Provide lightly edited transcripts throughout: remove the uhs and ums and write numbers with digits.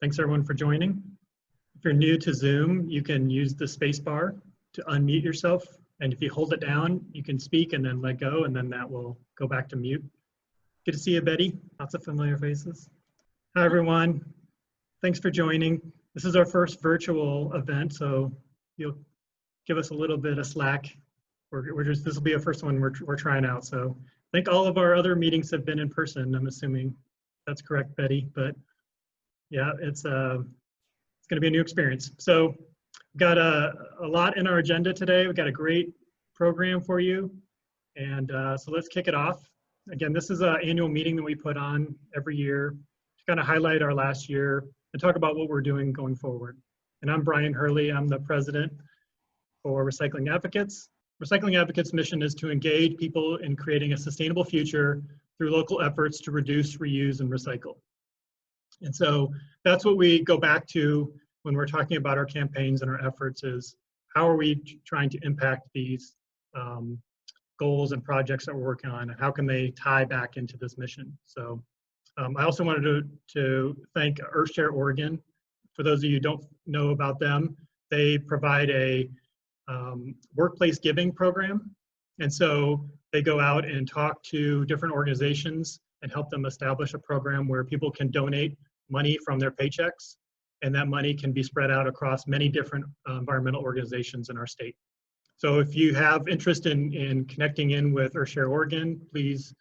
Thanks everyone for joining. If you're new to Zoom, you can use the space bar to unmute yourself. And if you hold it down, you can speak and then let go, and then that will go back to mute. Good to see you, Betty. Lots of familiar faces. Hi, everyone. Thanks for joining. This is our first virtual event, so you'll give us a little bit of slack. This will be our first one we're trying out. So I think all of our other meetings have been in person, I'm assuming. That's correct, Betty, but yeah, it's going to be a new experience. So we've got a lot in our agenda today. We've got a great program for you. And so let's kick it off. Again, this is an annual meeting that we put on every year to kind of highlight our last year and talk about what we're doing going forward. And I'm Brion Hurley. I'm the president for Recycling Advocates. Recycling Advocates' mission is to engage people in creating a sustainable future through local efforts to reduce, reuse, and recycle. And so that's what we go back to when we're talking about our campaigns and our efforts is how are we trying to impact these goals and projects that we're working on, and how can they tie back into this mission. So I also wanted to thank Earthshare Oregon. For those of you who don't know about them, they provide a workplace giving program. And so they go out and talk to different organizations and help them establish a program where people can donate money from their paychecks, and that money can be spread out across many different environmental organizations in our state. So if you have interest in connecting in with Earthshare Oregon, please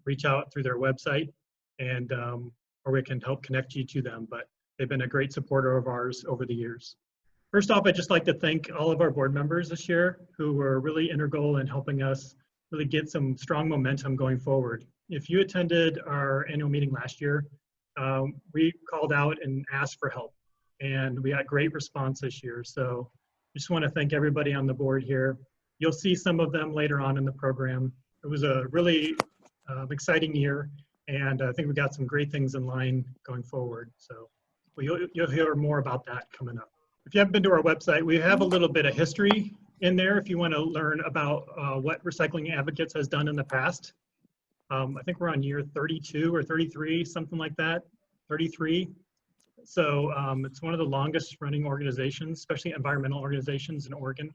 reach out through their website, and or we can help connect you to them. But they've been a great supporter of ours over the years. First off, I'd just like to thank all of our board members this year who were really integral in helping us really get some strong momentum going forward. If you attended our annual meeting last year, we called out and asked for help, and we got great response this year. So I just want to thank everybody on the board here. You'll see some of them later on in the program. It was a really exciting year, and I think we got some great things in line going forward. So you'll hear more about that coming up. If you haven't been to our website, we have a little bit of history in there if you want to learn about what Recycling Advocates has done in the past. I think we're on year 32 or 33, something like that, 33. So it's one of the longest running organizations, especially environmental organizations in Oregon.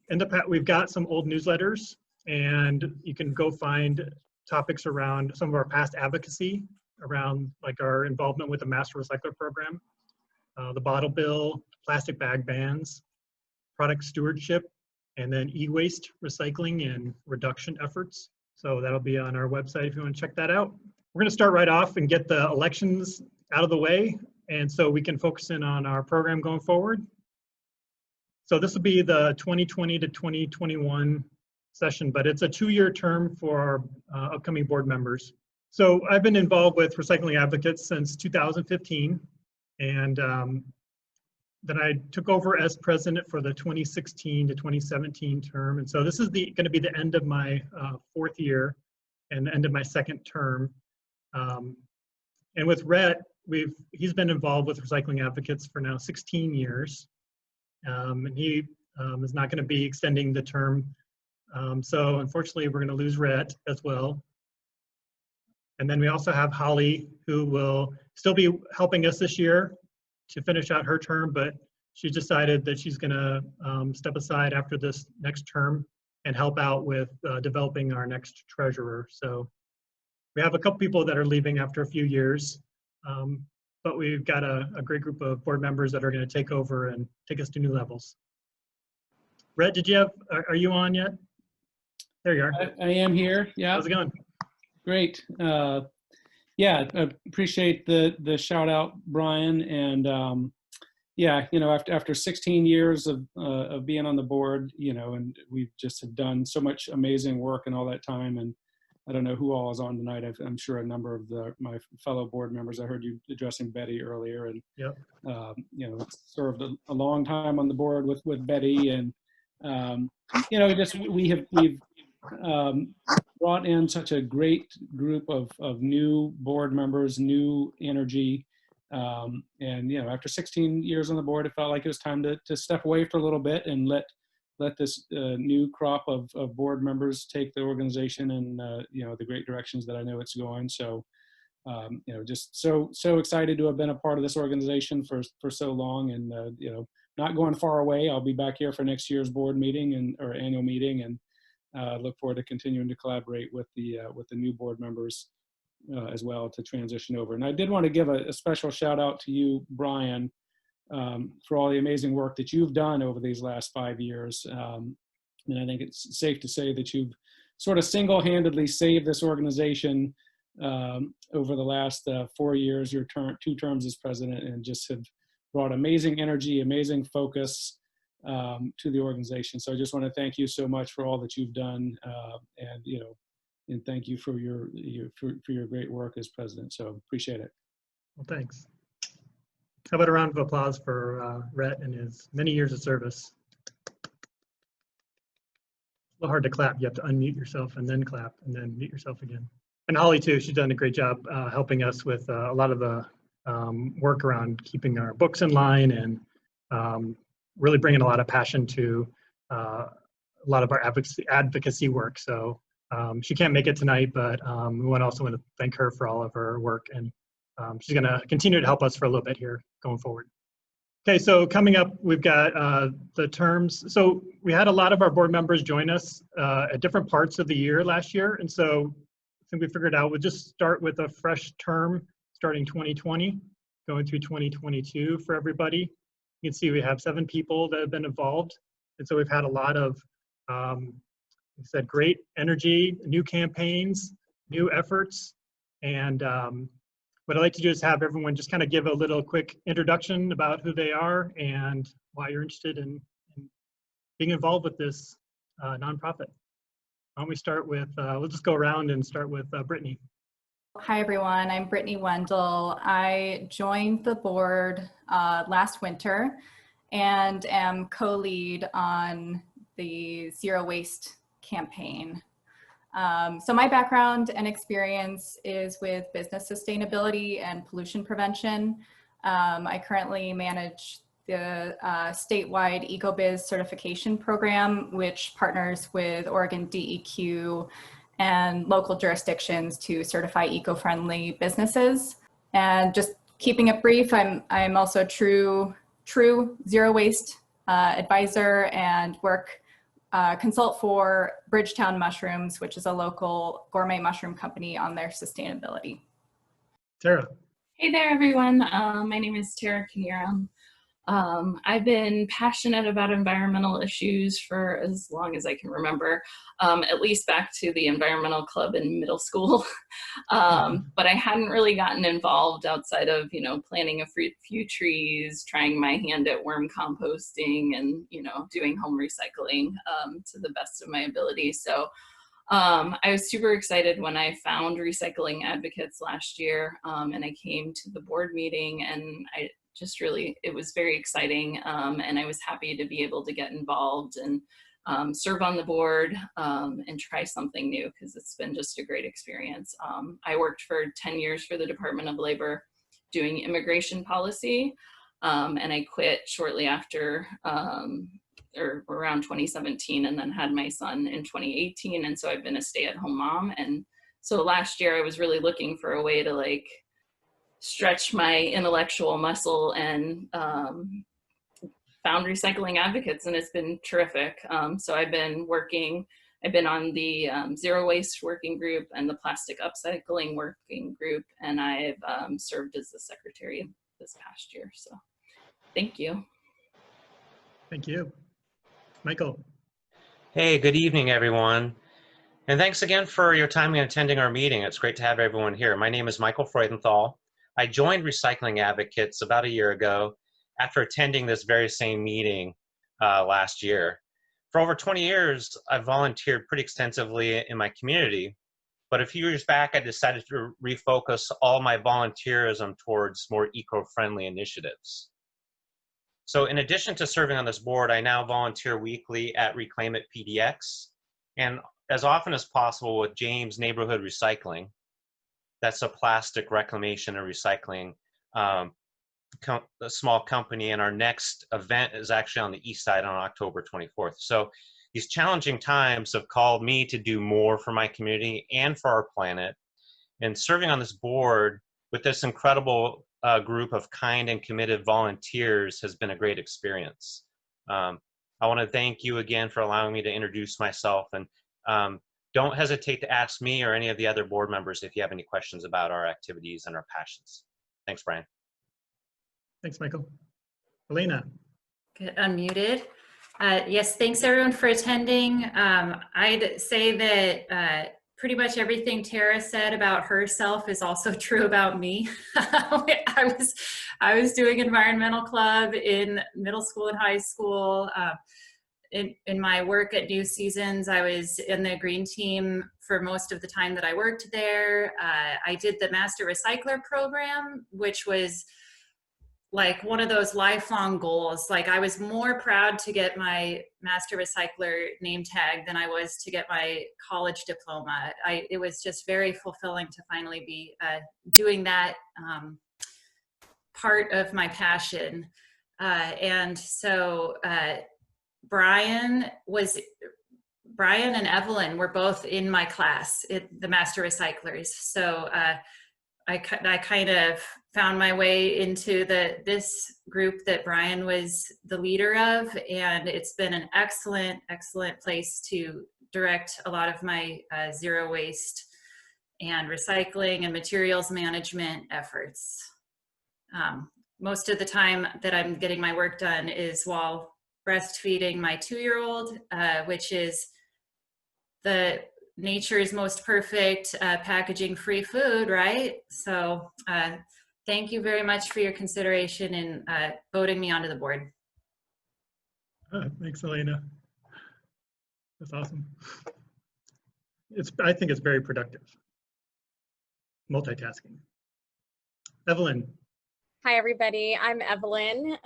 In the past, we've got some old newsletters, and you can go find topics around some of our past advocacy around like our involvement with the Master Recycler Program, the bottle bill, plastic bag bans, product stewardship, and then e-waste recycling and reduction efforts. So that'll be on our website if you want to check that out. We're going to start right off and get the elections out of the way, and so we can focus in on our program going forward. So this will be the 2020 to 2021 session, but it's a 2-year term for our upcoming board members. So I've been involved with Recycling Advocates since 2015, and then I took over as president for the 2016 to 2017 term. And so this is going to be the end of my 4th year and the end of my 2nd term. And with Rhett, he's been involved with Recycling Advocates for now 16 years. And he is not going to be extending the term. So unfortunately, we're going to lose Rhett as well. And then we also have Holly, who will still be helping us this year to finish out her term, but she decided that she's going to step aside after this next term and help out with developing our next treasurer. So we have a couple people that are leaving after a few years, but we've got a great group of board members that are going to take over and take us to new levels. Rhett, are you on yet? There you are. I am here, yeah. How's it going? Great. Yeah, I appreciate the shout out, Brion, and yeah, you know, after 16 years of being on the board, you know, and we've just have done so much amazing work in all that time. And I don't know who all is on tonight. I'm sure a number of my fellow board members. I heard you addressing Betty earlier, and yep. You know, served a long time on the board with Betty, and you know, just we've brought in such a great group of new board members, new energy. And, you know, after 16 years on the board, it felt like it was time to step away for a little bit and let this new crop of board members take the organization and, you know, the great directions that I know it's going. So Just so excited to have been a part of this organization for so long, and not going far away. I'll be back here for next year's board meeting or annual meeting, and look forward to continuing to collaborate with the new board members as well to transition over. And I did want to give a special shout out to you, Brion, for all the amazing work that you've done over these last 5 years. And I think it's safe to say that you've sort of single-handedly saved this organization over the last 4 years, your 2 terms as president, and just have brought amazing energy, amazing focus to the organization. So I just want to thank you so much for all that you've done, and thank you for your great work as president. So appreciate it. Well, thanks. How about a round of applause for Rhett and his many years of service? A little hard to clap. You have to unmute yourself and then clap and then mute yourself again. And Holly too, she's done a great job helping us with a lot of the work around keeping our books in line and really bringing a lot of passion to a lot of our advocacy work. So she can't make it tonight, but we also want to thank her for all of her work, and she's going to continue to help us for a little bit here going forward. Okay, so coming up, we've got the terms. So we had a lot of our board members join us at different parts of the year last year, and so I think we figured out we'll just start with a fresh term starting 2020, going through 2022 for everybody. You can see we have 7 people that have been involved, and so we've had a lot of, like I said, great energy, new campaigns, new efforts, and what I'd like to do is have everyone just kind of give a little quick introduction about who they are and why you're interested in being involved with this nonprofit. Why don't we start with, we'll just go around and start with Brittany. Hi everyone, I'm Brittany Wendell. I joined the board last winter and am co-lead on the Zero Waste campaign. So my background and experience is with business sustainability and pollution prevention. I currently manage the statewide EcoBiz certification program, which partners with Oregon DEQ and local jurisdictions to certify eco-friendly businesses. And just keeping it brief, I'm also a true zero waste advisor and consult for Bridgetown Mushrooms, which is a local gourmet mushroom company, on their sustainability. Tara. Hey there, everyone. My name is Tara Kaniram. I've been passionate about environmental issues for as long as I can remember, at least back to the environmental club in middle school. But I hadn't really gotten involved outside of, planting a few trees, trying my hand at worm composting, and, doing home recycling to the best of my ability. So I was super excited when I found Recycling Advocates last year, and I came to the board meeting, and it was very exciting, and I was happy to be able to get involved and serve on the board and try something new, because it's been just a great experience. I worked for 10 years for the Department of Labor doing immigration policy, and I quit shortly after, or around 2017, and then had my son in 2018, and so I've been a stay-at-home mom. And so last year I was really looking for a way to stretch my intellectual muscle, and found Recycling Advocates, and it's been terrific. So I've been on the Zero Waste Working Group and the Plastic Upcycling Working Group, and I've served as the secretary this past year. So thank you. Thank you. Michael. Hey, good evening, everyone. And thanks again for your time in attending our meeting. It's great to have everyone here. My name is Michael Freudenthal. I joined Recycling Advocates about a year ago after attending this very same meeting last year. For over 20 years, I've volunteered pretty extensively in my community, but a few years back, I decided to refocus all my volunteerism towards more eco-friendly initiatives. So in addition to serving on this board, I now volunteer weekly at Reclaim It PDX, and as often as possible with James Neighborhood Recycling. That's a plastic reclamation and recycling a small company, and our next event is actually on the east side on October 24th. So these challenging times have called me to do more for my community and for our planet, And serving on this board with this incredible group of kind and committed volunteers has been a great experience. I want to thank you again for allowing me to introduce myself, and don't hesitate to ask me or any of the other board members if you have any questions about our activities and our passions. Thanks, Brian. Thanks, Michael. Elena. Good, unmuted. Yes, thanks everyone for attending. I'd say that pretty much everything Tara said about herself is also true about me. I was doing environmental club in middle school and high school. In my work at New Seasons, I was in the green team for most of the time that I worked there. I did the Master Recycler program, which was like one of those lifelong goals. Like, I was more proud to get my Master Recycler name tag than I was to get my college diploma. It was just very fulfilling to finally be doing that part of my passion. And so Brion and Evelyn were both in my class, the Master Recyclers. So I kind of found my way into this group that Brion was the leader of, and it's been an excellent place to direct a lot of my zero waste and recycling and materials management efforts. Most of the time that I'm getting my work done is while breastfeeding my 2-year-old, which is the nature's most perfect packaging free food, right? So thank you very much for your consideration in voting me onto the board. Thanks, Elena. That's awesome. I think it's very productive. Multitasking. Evelyn. Hi, everybody. I'm Evelyn.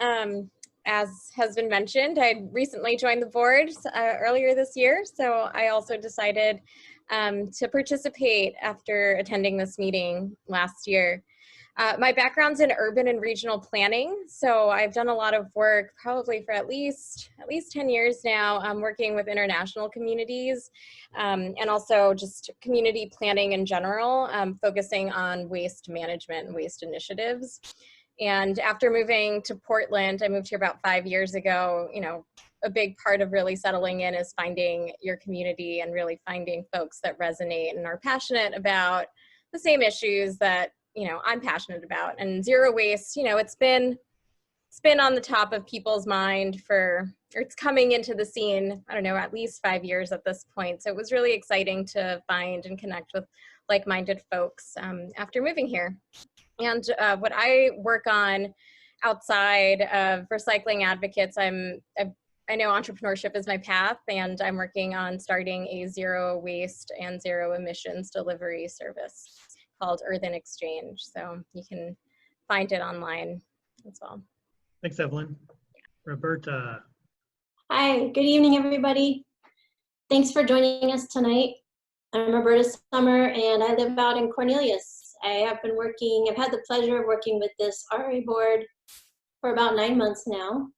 As has been mentioned, I recently joined the board earlier this year, so I also decided to participate after attending this meeting last year. My background's in urban and regional planning, so I've done a lot of work, probably for at least 10 years now, working with international communities, and also just community planning in general, focusing on waste management and waste initiatives. And after moving to Portland, I moved here about 5 years ago, you know, a big part of really settling in is finding your community and really finding folks that resonate and are passionate about the same issues that, you know, I'm passionate about. And zero waste, you know, it's been on the top of people's mind or it's coming into the scene, I don't know, at least 5 years at this point. So it was really exciting to find and connect with like-minded folks after moving here. And what I work on outside of recycling advocates, I know entrepreneurship is my path, and I'm working on starting a zero waste and zero emissions delivery service called Earthen Exchange. So you can find it online as well. Thanks, Evelyn. Roberta. Hi, good evening, everybody. Thanks for joining us tonight. I'm Roberta Summer, and I live out in Cornelius. I've had the pleasure of working with this RA board for about 9 months now.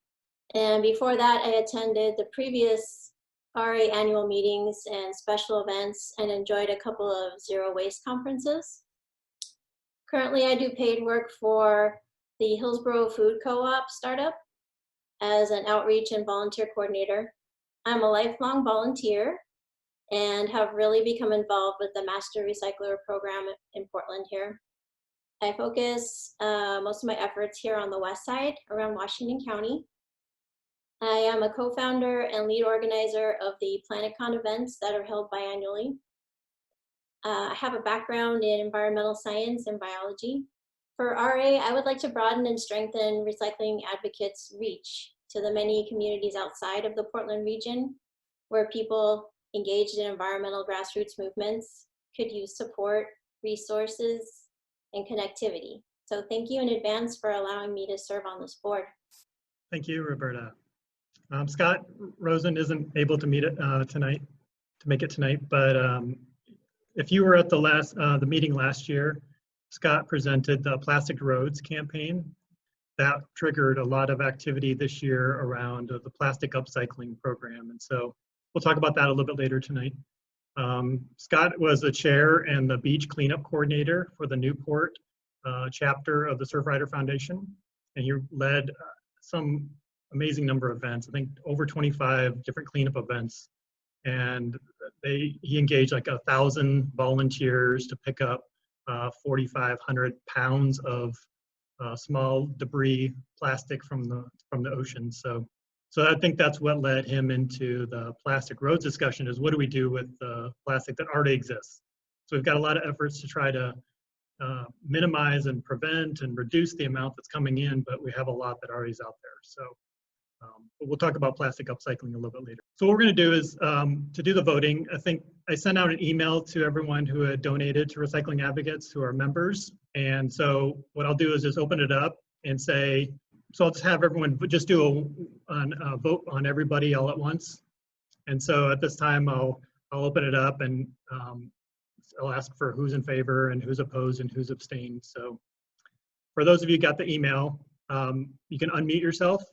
And before that, I attended the previous RA annual meetings and special events and enjoyed a couple of zero waste conferences. Currently, I do paid work for the Hillsborough Food Co-op startup as an outreach and volunteer coordinator. I'm a lifelong volunteer and have really become involved with the Master Recycler program in Portland here. I focus most of my efforts here on the west side around Washington County. I am a co-founder and lead organizer of the PlanetCon events that are held biannually. I have a background in environmental science and biology. For RA, I would like to broaden and strengthen recycling advocates' reach to the many communities outside of the Portland region where people engaged in environmental grassroots movements could use support, resources, and connectivity. So thank you in advance for allowing me to serve on this board. Thank you, Roberta. Scott Rosen isn't able to make it tonight, but if you were at the meeting last year, Scott presented the Plastic Roads campaign. That triggered a lot of activity this year around the plastic upcycling program. And so we'll talk about that a little bit later tonight. Scott was the chair and the beach cleanup coordinator for the Newport chapter of the Surfrider Foundation. And he led some amazing number of events, I think over 25 different cleanup events. And he engaged like 1,000 volunteers to pick up 4,500 pounds of small debris, plastic from the ocean. So I think that's what led him into the plastic roads discussion, is what do we do with the plastic that already exists? So we've got a lot of efforts to try to minimize and prevent and reduce the amount that's coming in, but we have a lot that already is out there. So but we'll talk about plastic upcycling a little bit later. So what we're going to do is to do the voting, I think I sent out an email to everyone who had donated to Recycling Advocates, who are members. And so what I'll do is just open it up and say, so I'll just have everyone just do a vote on everybody all at once. And so at this time, I'll open it up and I'll ask for who's in favor and who's opposed and who's abstained. So for those of you who got the email, you can unmute yourself.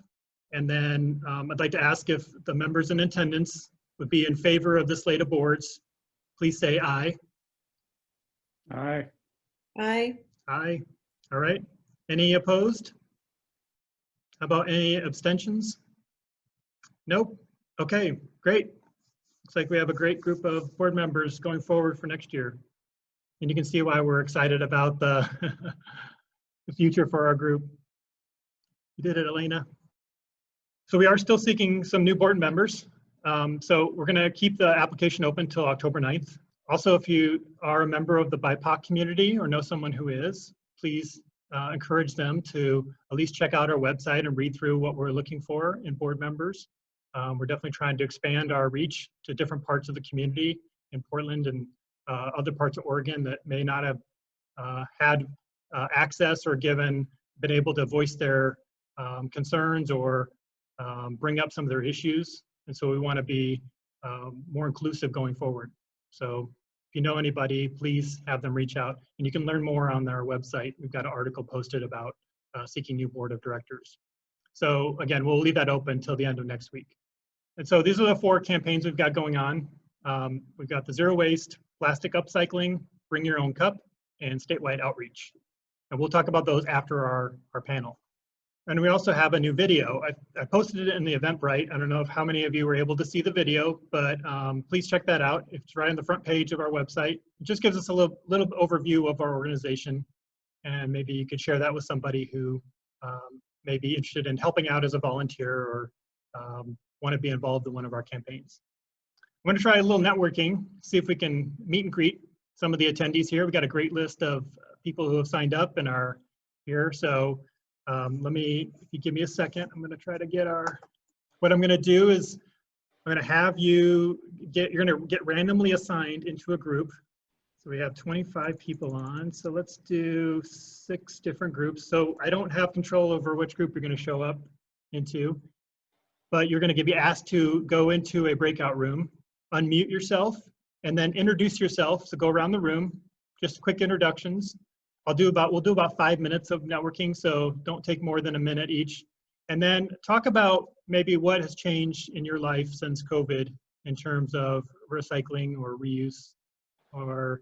And then I'd like to ask if the members in attendance would be in favor of the slate of boards. Please say aye. Aye. Aye. Aye. All right. Any opposed? How about any abstentions? Nope. Okay, great. Looks like we have a great group of board members going forward for next year. And you can see why we're excited about the, the future for our group. You did it, Elena. So we are still seeking some new board members. So we're gonna keep the application open until October 9th. Also, if you are a member of the BIPOC community or know someone who is, please encourage them to at least check out our website and read through what we're looking for in board members. We're definitely trying to expand our reach to different parts of the community in Portland and other parts of Oregon that may not have had access or been able to voice their concerns or bring up some of their issues. And so we want to be more inclusive going forward. So if you know anybody, please have them reach out. And you can learn more on our website. We've got an article posted about seeking new board of directors. So again, we'll leave that open until the end of next week. And so these are the 4 campaigns we've got going on. We've got the zero waste, plastic upcycling, bring your own cup, and statewide outreach. And we'll talk about those after our panel. And we also have a new video. I posted it in the Eventbrite. I don't know if how many of you were able to see the video, but please check that out. It's right on the front page of our website. It just gives us a little overview of our organization. And maybe you could share that with somebody who may be interested in helping out as a volunteer or want to be involved in one of our campaigns. I'm going to try a little networking, see if we can meet and greet some of the attendees here. We've got a great list of people who have signed up and are here. So if you give me a second, I'm going to try to get what I'm going to do is I'm going to have you're going to get randomly assigned into a group. So we have 25 people on. So let's do 6 different groups. So I don't have control over which group you're going to show up into, but you're going to be asked to go into a breakout room, unmute yourself, and then introduce yourself. So go around the room, just quick introductions. We'll do about 5 minutes of networking, so don't take more than a minute each. And then talk about maybe what has changed in your life since COVID in terms of recycling or reuse or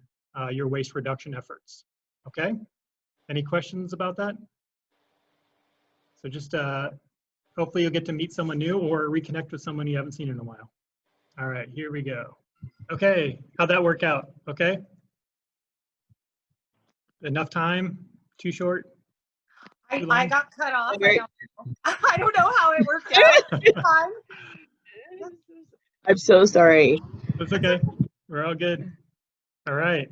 your waste reduction efforts. Okay? Any questions about that? So just hopefully you'll get to meet someone new or reconnect with someone you haven't seen in a while. All right, here we go. Okay, how'd that work out? Okay? Enough time? Too short? I got cut off. I don't know how it worked out. I'm so sorry. That's okay. We're all good. All right.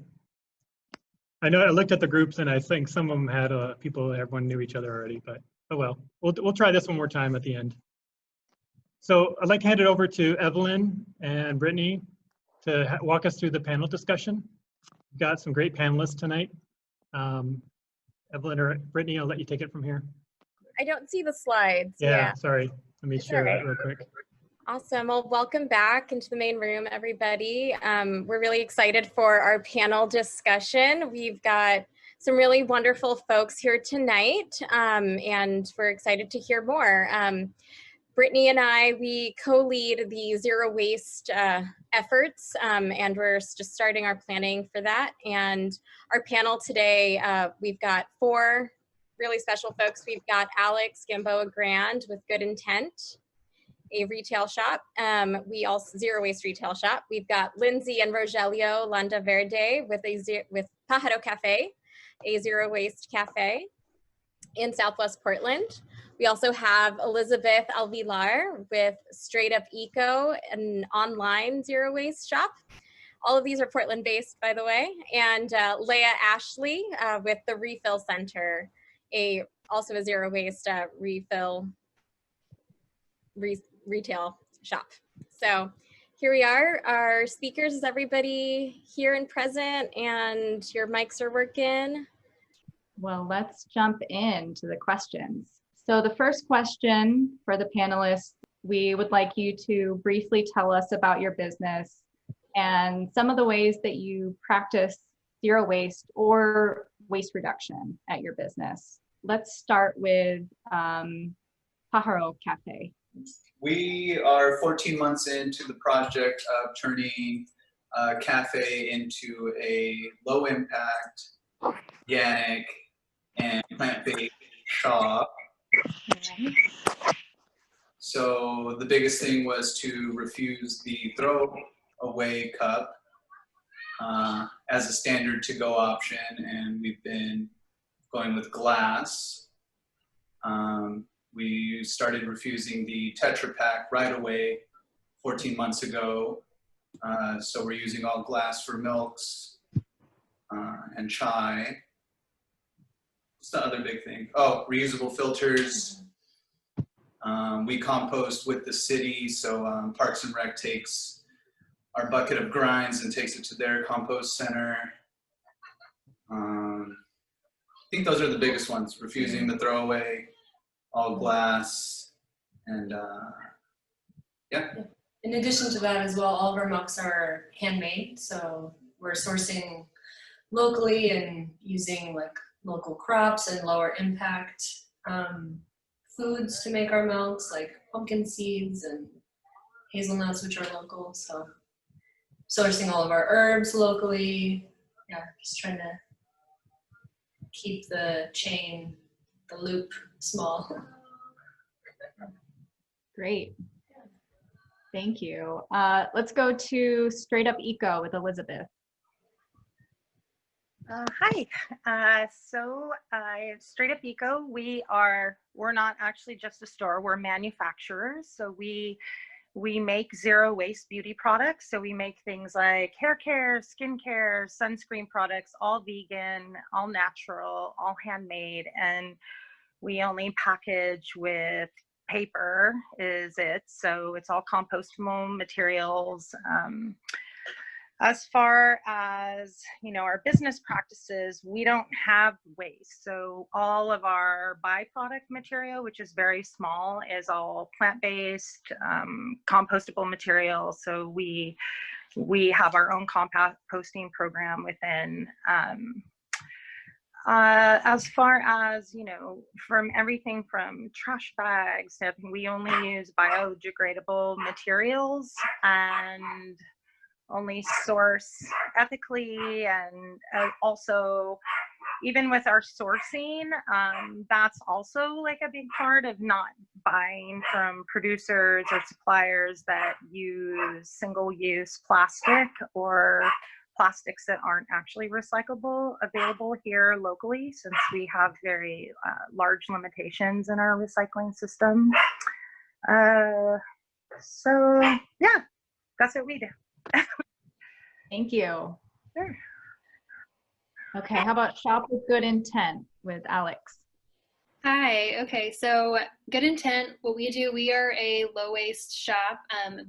I know I looked at the groups and I think some of them had everyone knew each other already, but oh well. We'll try this one more time at the end. So I'd like to hand it over to Evelyn and Brittany to walk us through the panel discussion. We've got some great panelists tonight. Evelyn or Brittany, I'll let you take it from here. I don't see the slides. Yeah. Sorry. Let me share that real quick. Awesome. Well, welcome back into the main room, everybody. We're really excited for our panel discussion. We've got some really wonderful folks here tonight, and we're excited to hear more. Brittany and I, we co-lead the zero waste efforts, and we're just starting our planning for that. And our panel today, we've got 4 really special folks. We've got Alex Gamboa Grand with Good Intent, a retail shop. We also zero waste retail shop. We've got Lindsey and Rogelio Landaverde with Pajaro Café, a zero waste cafe in Southwest Portland. We also have Elizabeth Alvillar with Straight Up Eco, an online zero waste shop. All of these are Portland based, by the way. And Leah Ashley with the Refill Center, also a zero waste retail shop. So here we are, our speakers. Is everybody here and present and your mics are working? Well, let's jump into the questions. So the first question for the panelists, we would like you to briefly tell us about your business and some of the ways that you practice zero waste or waste reduction at your business. Let's start with Pajaro Café. We are 14 months into the project of turning a cafe into a low impact, organic, and plant-based shop. So the biggest thing was to refuse the throw away cup as a standard to-go option, and we've been going with glass. We started refusing the Tetra Pak right away 14 months ago. So we're using all glass for milks and chai. What's the other big thing? Oh, reusable filters. We compost with the city, so Parks and Rec takes our bucket of grinds and takes it to their compost center. I think those are the biggest ones, refusing the throwaway, all glass, and yeah. In addition to that as well, all of our milks are handmade, so we're sourcing locally and using like local crops and lower impact foods to make our milks, like pumpkin seeds and hazelnuts, which are local. So sourcing all of our herbs locally. Yeah, just trying to keep the chain, the loop small. Great. Thank you. Let's go to Straight Up Eco with Elizabeth. Hi. So Straight Up Eco, we're not actually just a store, we're manufacturers. So we make zero waste beauty products. So we make things like hair care, skin care, sunscreen products, all vegan, all natural, all handmade. And we only package with paper is it. So it's all compostable materials. As far as, our business practices, we don't have waste. So all of our byproduct material, which is very small, is all plant-based, compostable material. So we have our own composting program within. As far as, from everything from trash bags, we only use biodegradable materials and only source ethically, and also even with our sourcing, that's also like a big part of not buying from producers or suppliers that use single-use plastic or plastics that aren't actually recyclable available here locally, since we have very large limitations in our recycling system. So yeah, that's what we do. Thank you. Sure. Okay, how about Shop with Good Intent with Alex? Hi, okay, so Good Intent, what we do, we are a low waste shop.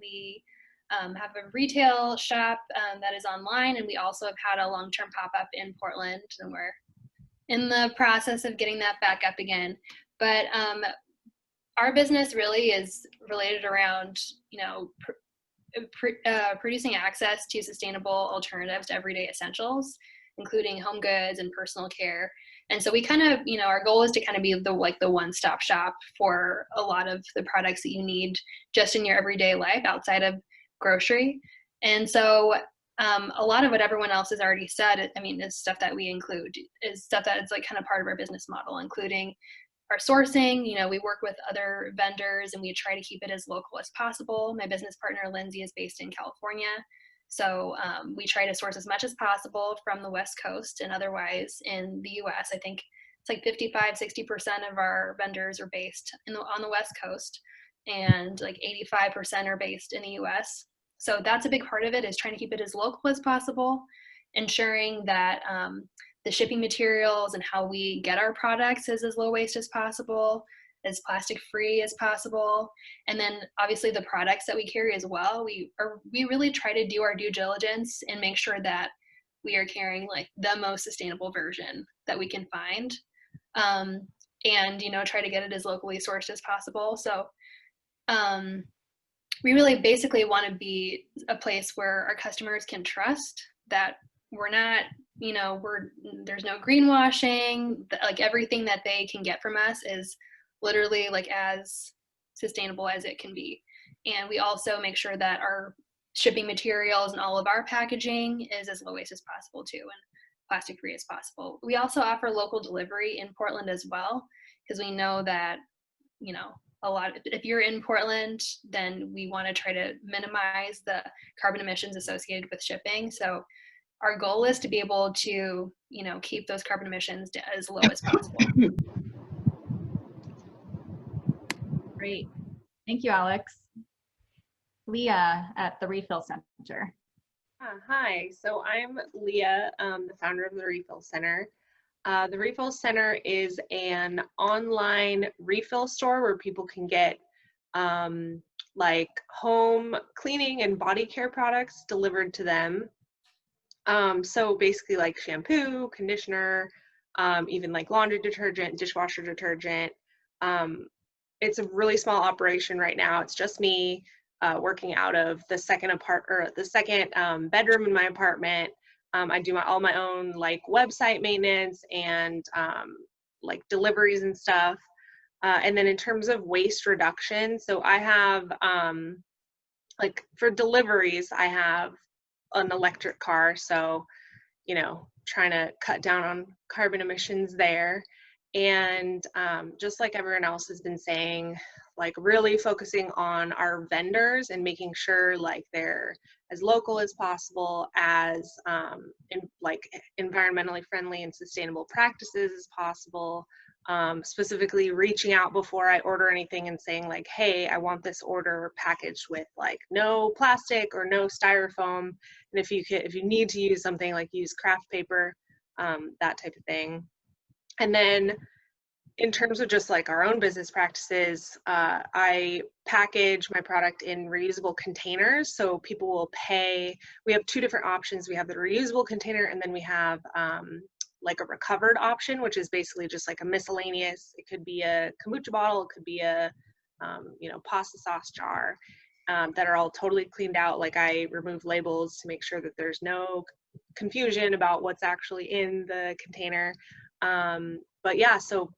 We have a retail shop that is online, and we also have had a long-term pop-up in Portland, and we're in the process of getting that back up again. But our business really is related around, producing access to sustainable alternatives to everyday essentials, including home goods and personal care. And so we kind of, you know, our goal is to kind of be the one-stop shop for a lot of the products that you need just in your everyday life outside of grocery. And so a lot of what everyone else has already said, I mean, is stuff that we include, is stuff that is like kind of part of our business model, including our sourcing. You know, we work with other vendors and we try to keep it as local as possible. My business partner, Lindsey, is based in California. So we try to source as much as possible from the West Coast, and otherwise in the US, I think it's like 55–60% of our vendors are based on the West Coast, and like 85% are based in the US. So that's a big part of it, is trying to keep it as local as possible, ensuring that the shipping materials and how we get our products is as low waste as possible, as plastic free as possible. And then obviously the products that we carry as well, we really try to do our due diligence and make sure that we are carrying like the most sustainable version that we can find, and, you know, try to get it as locally sourced as possible. So we really basically want to be a place where our customers can trust that we're not, you know, there's no greenwashing, like everything that they can get from us is literally like as sustainable as it can be. And we also make sure that our shipping materials and all of our packaging is as low waste as possible too, and plastic free as possible. We also offer local delivery in Portland as well, because we know that, you know, if you're in Portland, then we want to try to minimize the carbon emissions associated with shipping. So our goal is to be able to, you know, keep those carbon emissions as low as possible. Great. Thank you, Alex. Leah at the Refill Center. Hi, so I'm Leah, the founder of the Refill Center. The Refill Center is an online refill store where people can get like home cleaning and body care products delivered to them. So basically like shampoo, conditioner, even like laundry detergent, dishwasher detergent. It's a really small operation right now. It's just me working out of the second bedroom in my apartment. I do all my own like website maintenance and like deliveries and stuff. And then in terms of waste reduction, so I have like for deliveries, I have an electric car. So, you know, trying to cut down on carbon emissions there. And just like everyone else has been saying, like really focusing on our vendors and making sure like they're as local as possible, as like environmentally friendly and sustainable practices as possible. Specifically reaching out before I order anything and saying like, hey, I want this order packaged with like no plastic or no styrofoam. And if you need to use something, like use craft paper, that type of thing. And then in terms of just like our own business practices, I package my product in reusable containers. So people will pay, we have two different options. We have the reusable container, and then we have like a recovered option, which is basically just like a miscellaneous, it could be a kombucha bottle, it could be a, you know, pasta sauce jar, that are all totally cleaned out. Like I remove labels to make sure that there's no confusion about what's actually in the container. But yeah, so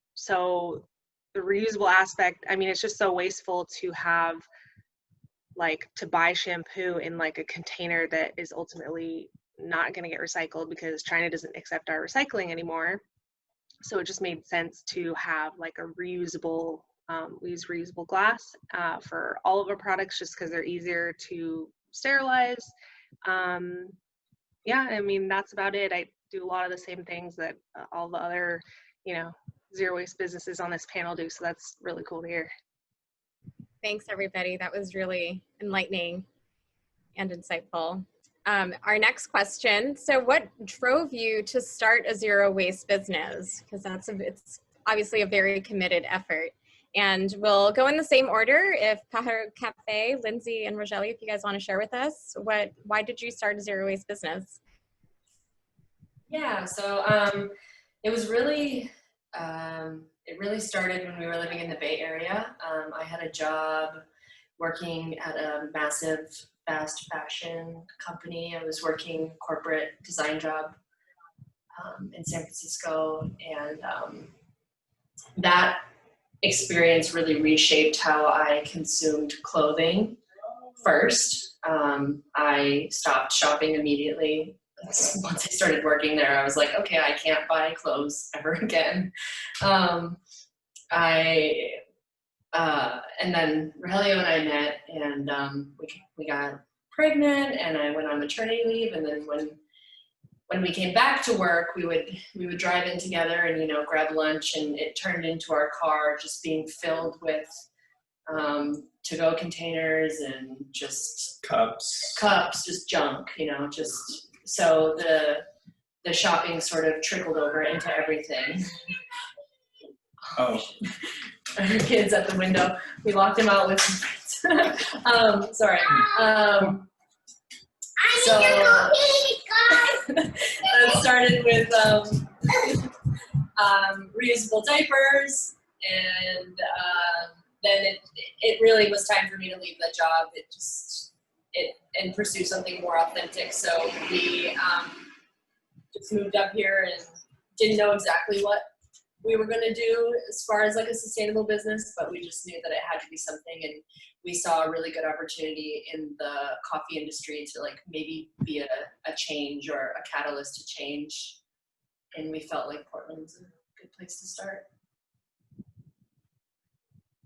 the reusable aspect, I mean, it's just so wasteful to have like to buy shampoo in like a container that is ultimately not going to get recycled because China doesn't accept our recycling anymore. So it just made sense to have like a reusable, we use reusable glass for all of our products just because they're easier to sterilize. Yeah, I mean, that's about it. I do a lot of the same things that all the other, you know, zero waste businesses on this panel do. So that's really cool to hear. Thanks, everybody. That was really enlightening and insightful. Our next question. So what drove you to start a zero waste business? Because it's obviously a very committed effort. And we'll go in the same order. If Pajaro, Café, Lindsey, and Rogelio, if you guys want to share with us, why did you start a zero waste business? Yeah, so it was really, it really started when we were living in the Bay Area. I had a job working at a massive fast fashion company. I was working corporate design job. in San Francisco, and that experience really reshaped how I consumed clothing. First, I stopped shopping immediately. Once I started working there, I was like, okay, I can't buy clothes ever again. And then Rogelio and I met, and we got pregnant, and I went on maternity leave, and then when we came back to work, we would drive in together and, you know, grab lunch, and it turned into our car just being filled with to-go containers and just cups, just junk, you know, just so the shopping sort of trickled over into everything. Oh. Our kids at the window. We locked them out with sorry. So that started with reusable diapers, and then it really was time for me to leave that job. And pursue something more authentic. So we just moved up here and didn't know exactly what we were going to do as far as like a sustainable business, but we just knew that it had to be something, and we saw a really good opportunity in the coffee industry to like maybe be a change or a catalyst to change, and we felt like Portland was a good place to start.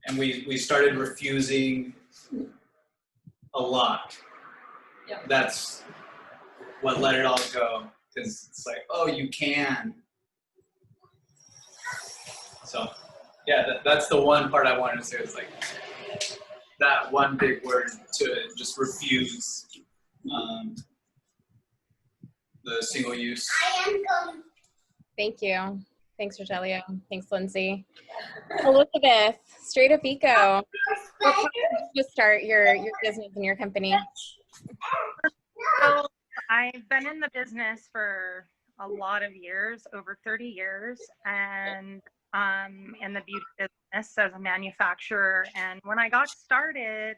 And we started refusing a lot. Yeah. That's what let it all go, because it's like, oh, you can. So, yeah, that's the one part I wanted to say. It's like that one big word to just refuse the single use. Thank you. Thanks, Rogelio. Thanks, Lindsey. Elizabeth, Straight Up Eco. What caused you to start your business and your company? So I've been in the business for a lot of years, over 30 years, and in the beauty business as a manufacturer. And when I got started,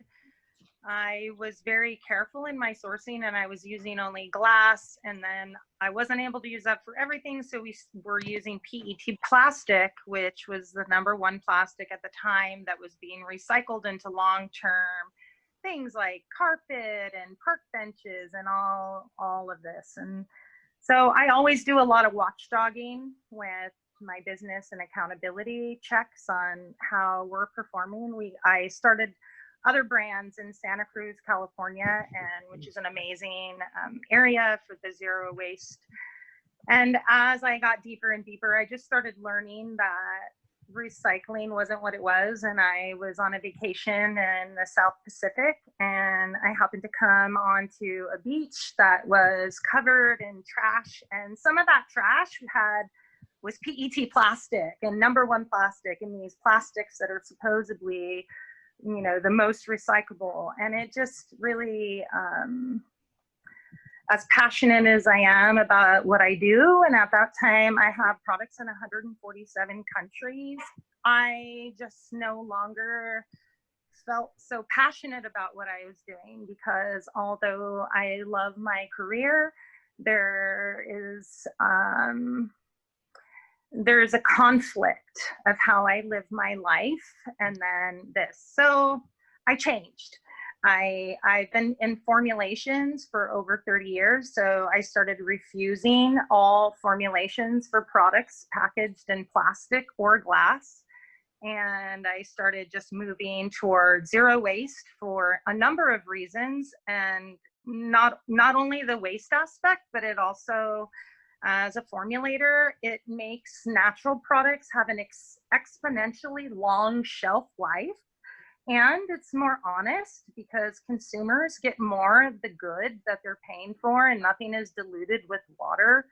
I was very careful in my sourcing, and I was using only glass, and then I wasn't able to use that for everything. So we were using PET plastic, which was the #1 plastic at the time that was being recycled into long-term things like carpet and park benches and all of this. And so I always do a lot of watchdogging with my business and accountability checks on how we're performing. I started other brands in Santa Cruz, California, and which is an amazing area for the zero waste. And as I got deeper and deeper, I just started learning that recycling wasn't what it was. And I was on a vacation in the South Pacific, and I happened to come onto a beach that was covered in trash, and some of that trash was PET plastic and #1 plastic, and these plastics that are supposedly, you know, the most recyclable. And it just really, as passionate as I am about what I do, and at that time I have products in 147 countries, I just no longer felt so passionate about what I was doing, because although I love my career, there's a conflict of how I live my life and then this. So I changed. I've been in formulations for over 30 years. So I started refusing all formulations for products packaged in plastic or glass. And I started just moving toward zero waste for a number of reasons. And not only the waste aspect, but it also, as a formulator, it makes natural products have an exponentially long shelf life. And it's more honest, because consumers get more of the good that they're paying for, and nothing is diluted with water.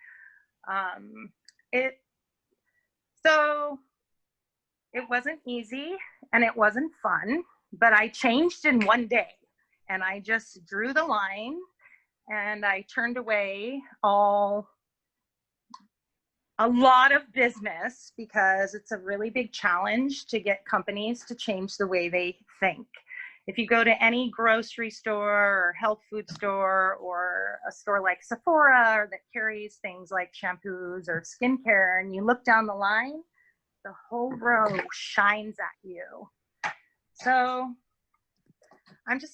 So it wasn't easy and it wasn't fun, but I changed in one day, and I just drew the line, and I turned away a lot of business, because it's a really big challenge to get companies to change the way they think. if you go to any grocery store or health food store or a store like Sephora or that carries things like shampoos or skincare, and you look down the line, the whole row shines at you. So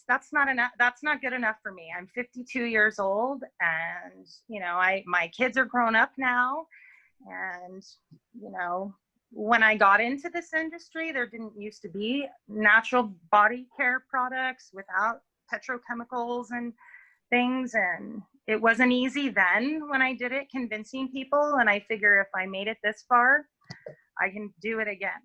that's not good enough for me. I'm 52 years old, and my kids are grown up now, and when I got into this industry, there didn't used to be natural body care products without petrochemicals and things, and it wasn't easy then when I did it, convincing people, and I figure if I made it this far, I can do it again.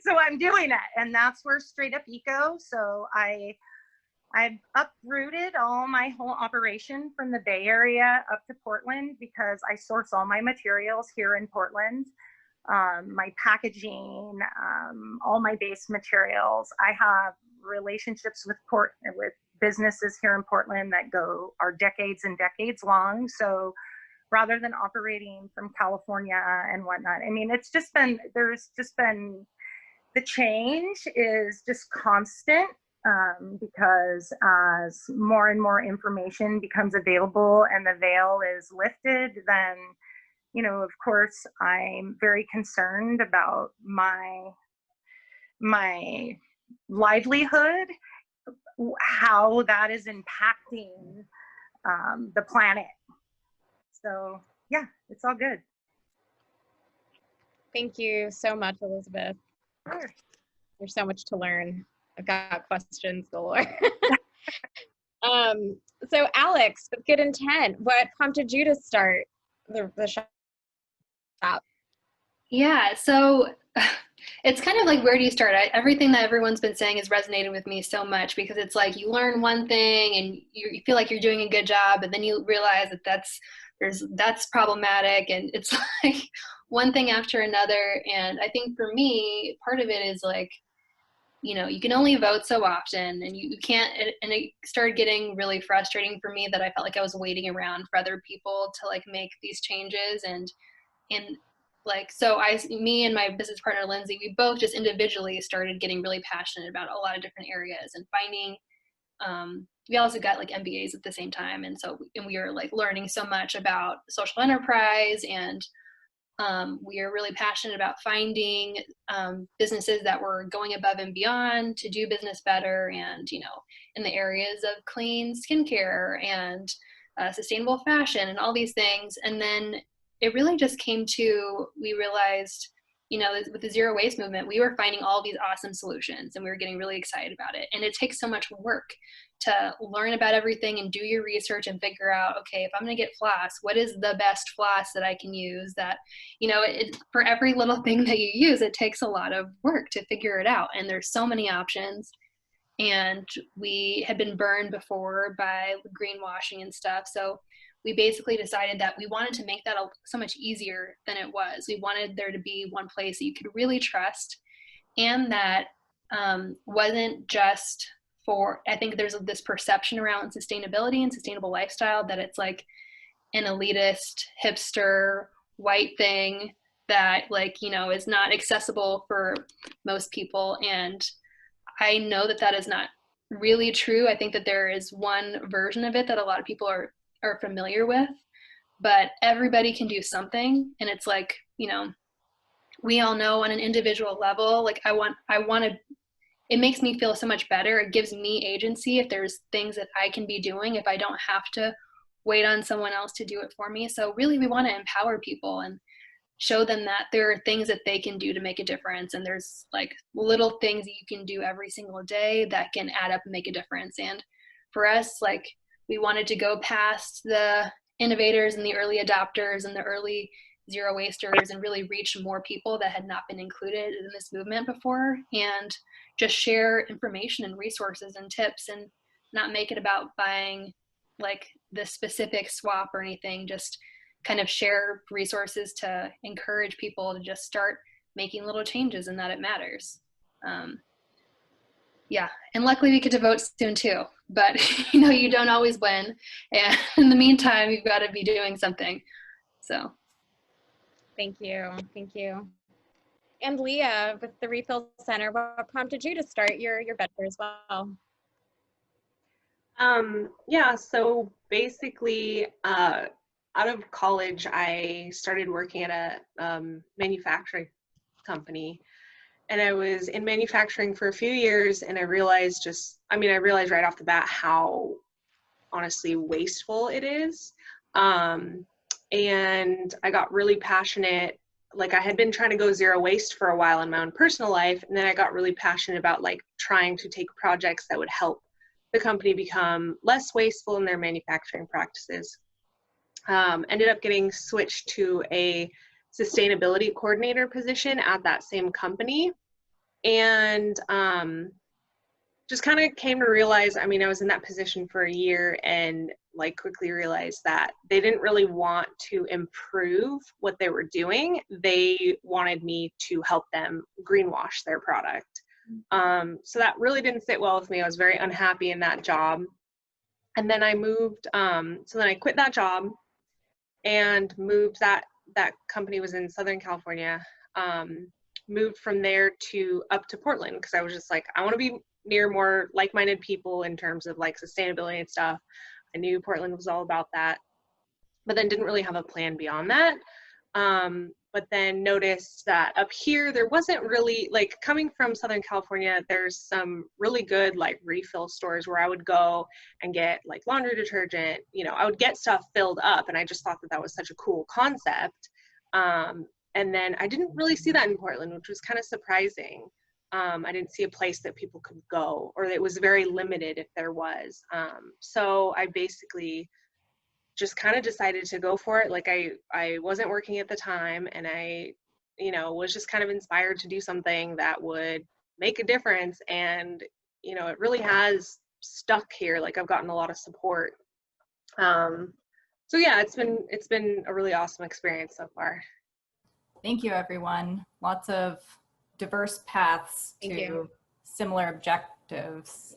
So I'm doing it, and that's where Straight Up Eco. So I've uprooted all my whole operation from the Bay Area up to Portland because I source all my materials here in Portland. My packaging, all my base materials. I have relationships with businesses here in Portland that are decades and decades long. So rather than operating from California and whatnot, I mean, the change is just constant, because as more and more information becomes available and the veil is lifted, then of course, I'm very concerned about my livelihood, how that is impacting the planet. So yeah, it's all good. Thank you so much, Elizabeth. Sure. There's so much to learn. I've got questions galore. So Alex, with good intent, what prompted you to start the shop? Yeah, so it's kind of like, where do you start? Everything that everyone's been saying has resonated with me so much, because it's like you learn one thing and you feel like you're doing a good job, but then you realize that that's problematic, and it's like one thing after another. And I think for me, part of it is like, you can only vote so often, and you can't, and it started getting really frustrating for me that I felt like I was waiting around for other people to like make these changes. And like, so me and my business partner, Lindsey, we both just individually started getting really passionate about a lot of different areas and finding, we also got like MBAs at the same time. And we were like learning so much about social enterprise, and we are really passionate about finding businesses that were going above and beyond to do business better, and in the areas of clean skincare and sustainable fashion and all these things. And then it really just came to, we realized, with the zero waste movement, we were finding all these awesome solutions, and we were getting really excited about it. And it takes so much work to learn about everything and do your research and figure out, okay, if I'm going to get floss, what is the best floss that I can use? That, for every little thing that you use, it takes a lot of work to figure it out. And there's so many options. And we had been burned before by greenwashing and stuff. So we basically decided that we wanted to make that so much easier than it was. We wanted there to be one place that you could really trust, and that wasn't just for, I think there's this perception around sustainability and sustainable lifestyle that it's like an elitist, hipster, white thing that is not accessible for most people. And I know that is not really true. I think that there is one version of it that a lot of people are familiar with, but everybody can do something. And it's like, we all know on an individual level, like I want to, it makes me feel so much better. It gives me agency if there's things that I can be doing, if I don't have to wait on someone else to do it for me. So really, we want to empower people and show them that there are things that they can do to make a difference. And there's like little things that you can do every single day that can add up and make a difference. And for us, like, we wanted to go past the innovators and the early adopters and the early zero wasters and really reach more people that had not been included in this movement before, and just share information and resources and tips, and not make it about buying like the specific swap or anything, just kind of share resources to encourage people to just start making little changes and that it matters. Yeah, and luckily we get to vote soon too, but you don't always win, and in the meantime you've got to be doing something. So thank you. And Leah with the Refill Center, what prompted you to start your venture as well? Yeah, so basically, out of college, I started working at a manufacturing company, and I was in manufacturing for a few years, and I realized I realized right off the bat how honestly wasteful it is. And I got really passionate. Like, I had been trying to go zero waste for a while in my own personal life, and then I got really passionate about like trying to take projects that would help the company become less wasteful in their manufacturing practices. Ended up getting switched to a sustainability coordinator position at that same company. And just kind of came to realize, I was in that position for a year and like quickly realized that they didn't really want to improve what they were doing. They wanted me to help them greenwash their product. So that really didn't sit well with me. I was very unhappy in that job. And then I moved, so then I quit that job and moved, that company was in Southern California, moved from there up to Portland, because I was just like, I want to be near more like-minded people in terms of like sustainability and stuff. I knew Portland was all about that, but then didn't really have a plan beyond that. But then noticed that up here, there wasn't really, like, coming from Southern California, there's some really good like refill stores where I would go and get like laundry detergent, I would get stuff filled up, and I just thought that that was such a cool concept. And then I didn't really see that in Portland, which was kind of surprising. I didn't see a place that people could go, or it was very limited if there was. So I basically just kind of decided to go for it. Like, I wasn't working at the time, and I, was just kind of inspired to do something that would make a difference. And, it really has stuck here. Like, I've gotten a lot of support. So yeah, it's been a really awesome experience so far. Thank you, everyone. Lots of diverse paths to similar objectives.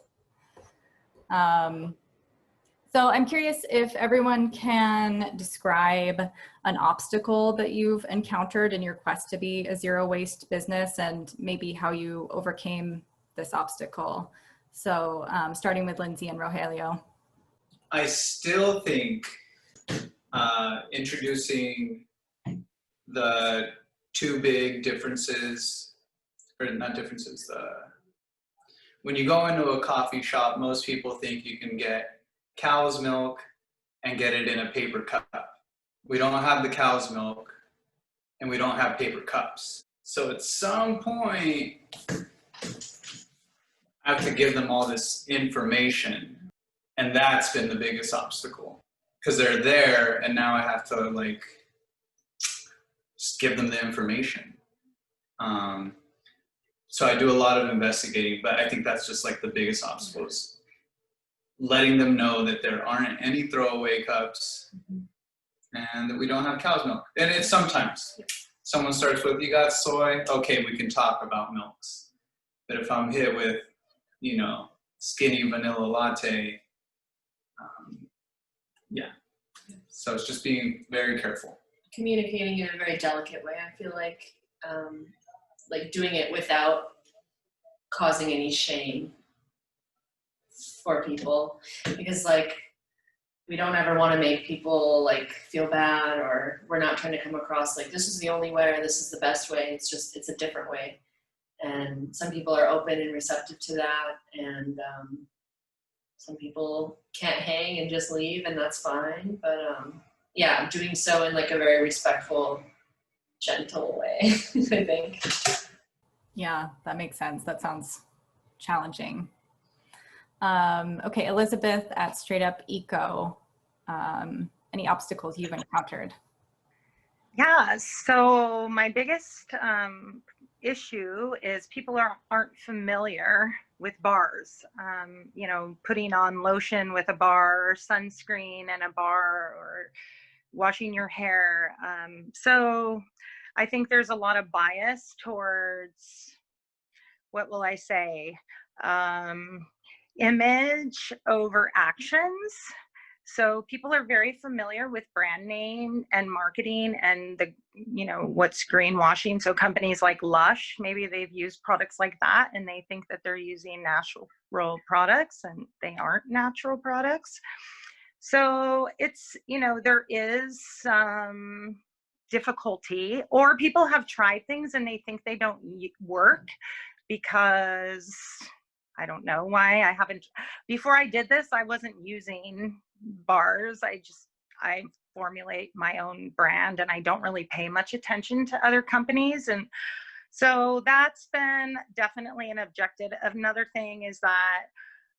So I'm curious if everyone can describe an obstacle that you've encountered in your quest to be a zero waste business, and maybe how you overcame this obstacle. So starting with Lindsey and Rogelio. I still think introducing the two big differences, or not differences, when you go into a coffee shop, most people think you can get cow's milk and get it in a paper cup. We don't have the cow's milk, and we don't have paper cups. So at some point, I have to give them all this information, and that's been the biggest obstacle, because they're there, and now I have to like just give them the information. So I do a lot of investigating, but I think that's just like the biggest obstacle, is letting them know that there aren't any throwaway cups and that we don't have cow's milk. And it's sometimes someone starts with, you got soy, okay, we can talk about milks. But if I'm hit with, skinny vanilla latte, yeah. So it's just being very careful. Communicating in a very delicate way. I feel like doing it without causing any shame for people, because like we don't ever want to make people like feel bad, or we're not trying to come across like this is the only way or this is the best way. It's a different way, and some people are open and receptive to that, and some people can't hang and just leave, and that's fine. But yeah, doing so in like a very respectful, gentle way. I think. Yeah, that makes sense. That sounds challenging. Okay, Elizabeth at Straight Up Eco, any obstacles you've encountered? Yeah, so my biggest issue is people aren't familiar with bars. Putting on lotion with a bar, or sunscreen and a bar, or washing your hair. So I think there's a lot of bias towards, what will I say, image over actions. So people are very familiar with brand name and marketing and the, you know, what's greenwashing. So companies like Lush, maybe they've used products like that and they think that they're using natural products and they aren't natural products. So it's, you know, there is some difficulty, or people have tried things and they think they don't work because I don't know why. I haven't, before I did this, I wasn't using bars. I formulate my own brand and I don't really pay much attention to other companies. And so that's been definitely an objective. Another thing is that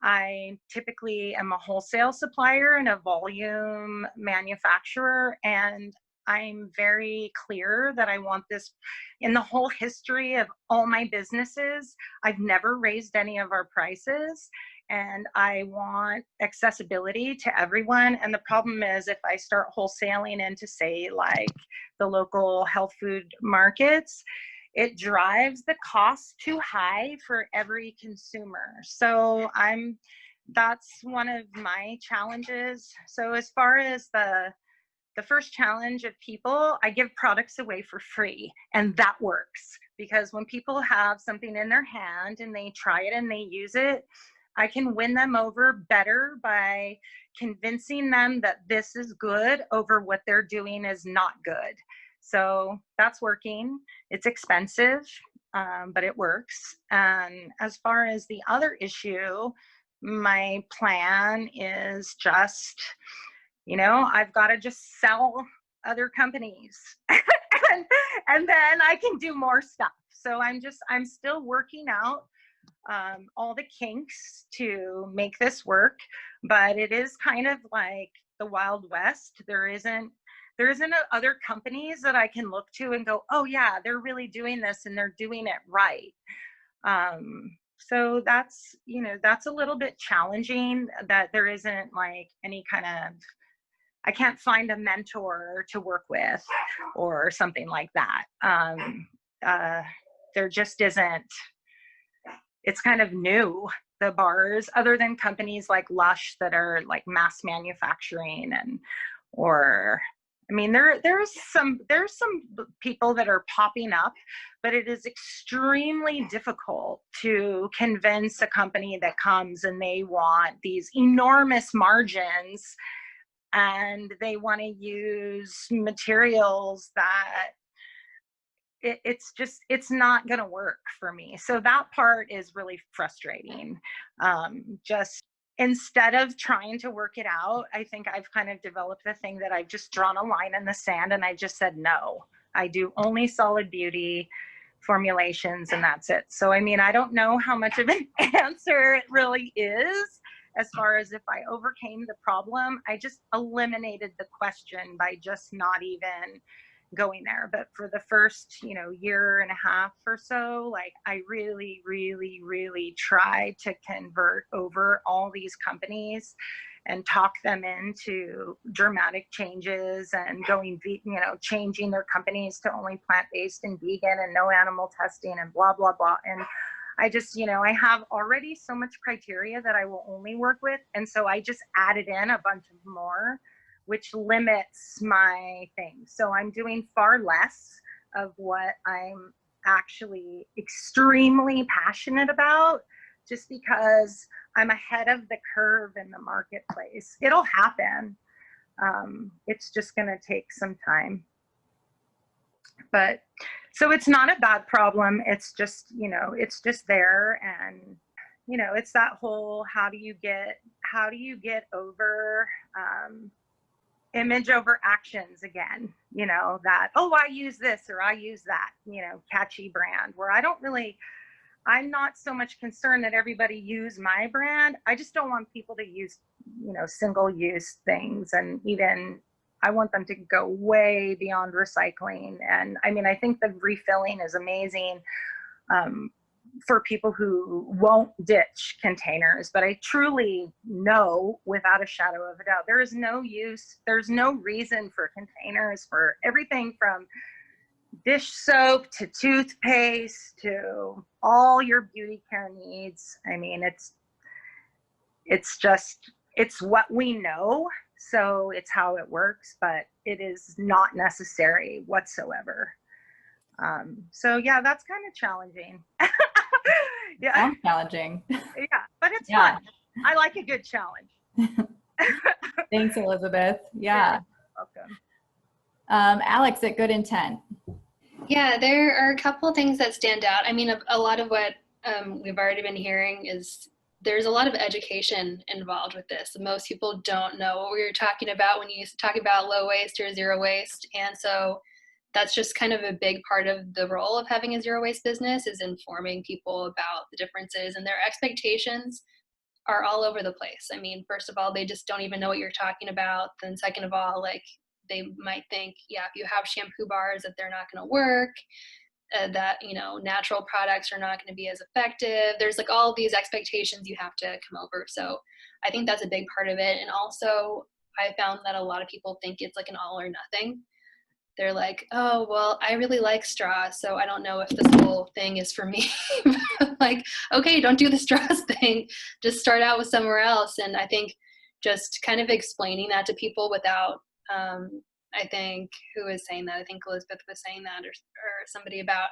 I typically am a wholesale supplier and a volume manufacturer, and I'm very clear that I want this. In the whole history of all my businesses, I've never raised any of our prices, and I want accessibility to everyone. And the problem is if I start wholesaling into, say, like the local health food markets, it drives the cost too high for every consumer. So that's one of my challenges. So as far as the first challenge of people, I give products away for free, and that works because when people have something in their hand and they try it and they use it, I can win them over better by convincing them that this is good over what they're doing is not good. So that's working. It's expensive, but it works. And as far as the other issue, my plan is just, you know, I've got to just sell other companies and then I can do more stuff. So I'm still working out all the kinks to make this work, but it is kind of like the Wild West. There isn't other companies that I can look to and go, oh yeah, they're really doing this and they're doing it right. So that's, you know, that's a little bit challenging that there isn't like any kind of, I can't find a mentor to work with or something like that. There just isn't, it's kind of new, the bars, other than companies like Lush that are like mass manufacturing or I mean, there's some people that are popping up, but it is extremely difficult to convince a company that comes and they want these enormous margins and they want to use materials that it's not going to work for me. So that part is really frustrating. Just instead of trying to work it out, I think I've kind of developed the thing that I've just drawn a line in the sand and I just said, no, I do only solid beauty formulations and that's it. So, I mean, I don't know how much of an answer it really is as far as if I overcame the problem. I just eliminated the question by just not even going there. But for the first, you know, year and a half or so, like I really, really, really tried to convert over all these companies and talk them into dramatic changes and going, you know, changing their companies to only plant-based and vegan and no animal testing and blah, blah, blah. And I just, you know, I have already so much criteria that I will only work with. And so I just added in a bunch of more, which limits my thing. So I'm doing far less of what I'm actually extremely passionate about, just because I'm ahead of the curve in the marketplace. It'll happen. It's just gonna take some time. But, so it's not a bad problem. It's just, you know, it's just there. And, you know, it's that whole, how do you get over, image over actions again, you know, that, oh, I use this or I use that, you know, catchy brand, where I'm not so much concerned that everybody use my brand. I just don't want people to use, you know, single use things. And even I want them to go way beyond recycling. And I mean, I think the refilling is amazing for people who won't ditch containers, but I truly know without a shadow of a doubt, there is no use, there's no reason for containers for everything from dish soap to toothpaste to all your beauty care needs. I mean, it's what we know. So it's how it works, but it is not necessary whatsoever. So yeah, that's kind of challenging. Yeah. Sounds challenging. Yeah, but it's Yeah. fun. I like a good challenge. Thanks, Elizabeth. Yeah. Welcome. Alex at Good Intent. Yeah, there are a couple things that stand out. I mean, a lot of what we've already been hearing is there's a lot of education involved with this. Most people don't know what we were talking about when you talk about low waste or zero waste. And so that's just kind of a big part of the role of having a zero waste business, is informing people about the differences, and their expectations are all over the place. I mean, first of all, they just don't even know what you're talking about. Then second of all, like, they might think, yeah, if you have shampoo bars, that they're not going to work, that, you know, natural products are not going to be as effective. There's like all these expectations you have to come over. So I think that's a big part of it. And also I found that a lot of people think it's like an all or nothing. They're like, oh, well, I really like straw, so I don't know if this whole thing is for me. Like, okay, don't do the straws thing. Just start out with somewhere else. And I think just kind of explaining that to people without, I think, who was saying that? I think Elizabeth was saying that, or somebody about,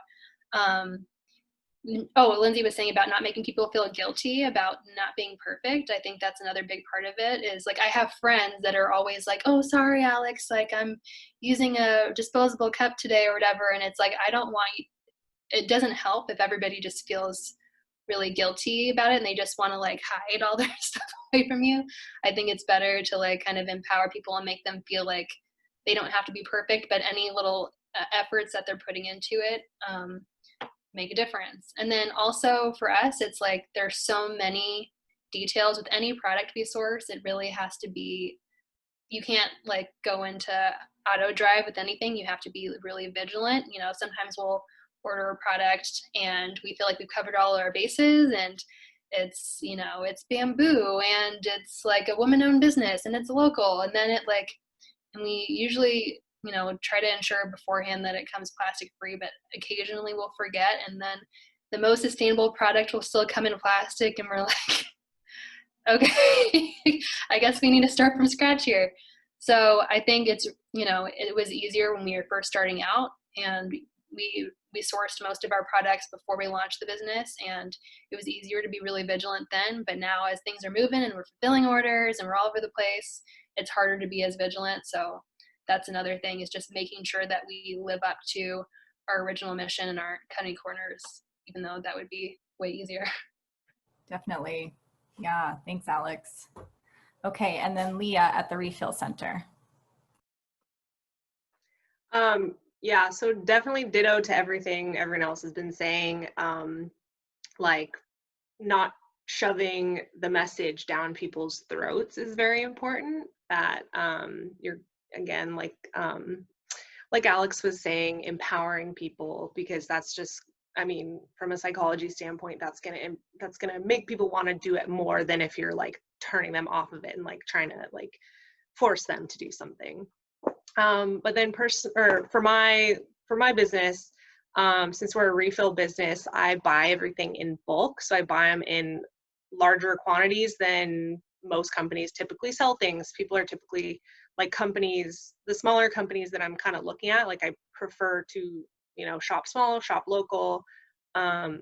Lindsey was saying about not making people feel guilty about not being perfect. I think that's another big part of it, is like, I have friends that are always like, oh, sorry, Alex, like I'm using a disposable cup today or whatever. And it's like, I don't want you, it doesn't help if everybody just feels really guilty about it and they just want to like hide all their stuff away from you. I think it's better to like kind of empower people and make them feel like they don't have to be perfect, but any little efforts that they're putting into it, make a difference. And then also for us, it's like there's so many details with any product we source. It really has to be, you can't like go into auto drive with anything. You have to be really vigilant. You know, sometimes we'll order a product and we feel like we've covered all our bases, and it's, you know, it's bamboo and it's like a woman-owned business and it's local, and then it like, and we usually, you know, try to ensure beforehand that it comes plastic free, but occasionally we'll forget, and then the most sustainable product will still come in plastic, and we're like, okay, I guess we need to start from scratch here. So I think it's, you know, it was easier when we were first starting out, and we sourced most of our products before we launched the business, and it was easier to be really vigilant then. But now as things are moving and we're fulfilling orders and we're all over the place, it's harder to be as vigilant. So that's another thing, is just making sure that we live up to our original mission and aren't cutting corners, even though that would be way easier. Definitely. Yeah. Thanks, Alex. Okay. And then Leah at the Refill Center. Yeah, so definitely ditto to everything everyone else has been saying. Like, not shoving the message down people's throats is very important. That you're, again, like Alex was saying, empowering people, because that's just, I mean, from a psychology standpoint, that's gonna make people want to do it more than if you're like turning them off of it and like trying to like force them to do something. But then for my business, since we're a refill business, I buy everything in bulk. So I buy them in larger quantities than most companies typically sell things. People are typically like companies, the smaller companies that I'm kind of looking at, like I prefer to, you know, shop small, shop local. And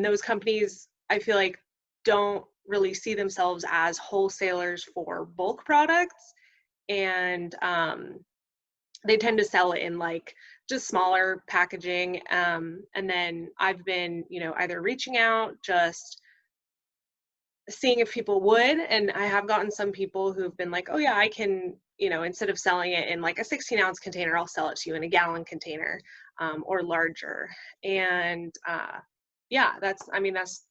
those companies, I feel like, don't really see themselves as wholesalers for bulk products. And they tend to sell it in like just smaller packaging. And then I've been, you know, either reaching out, just seeing if people would, and I have gotten some people who've been like, oh yeah, I can, you know, instead of selling it in like a 16-ounce container, I'll sell it to you in a gallon container, or larger. And yeah, that's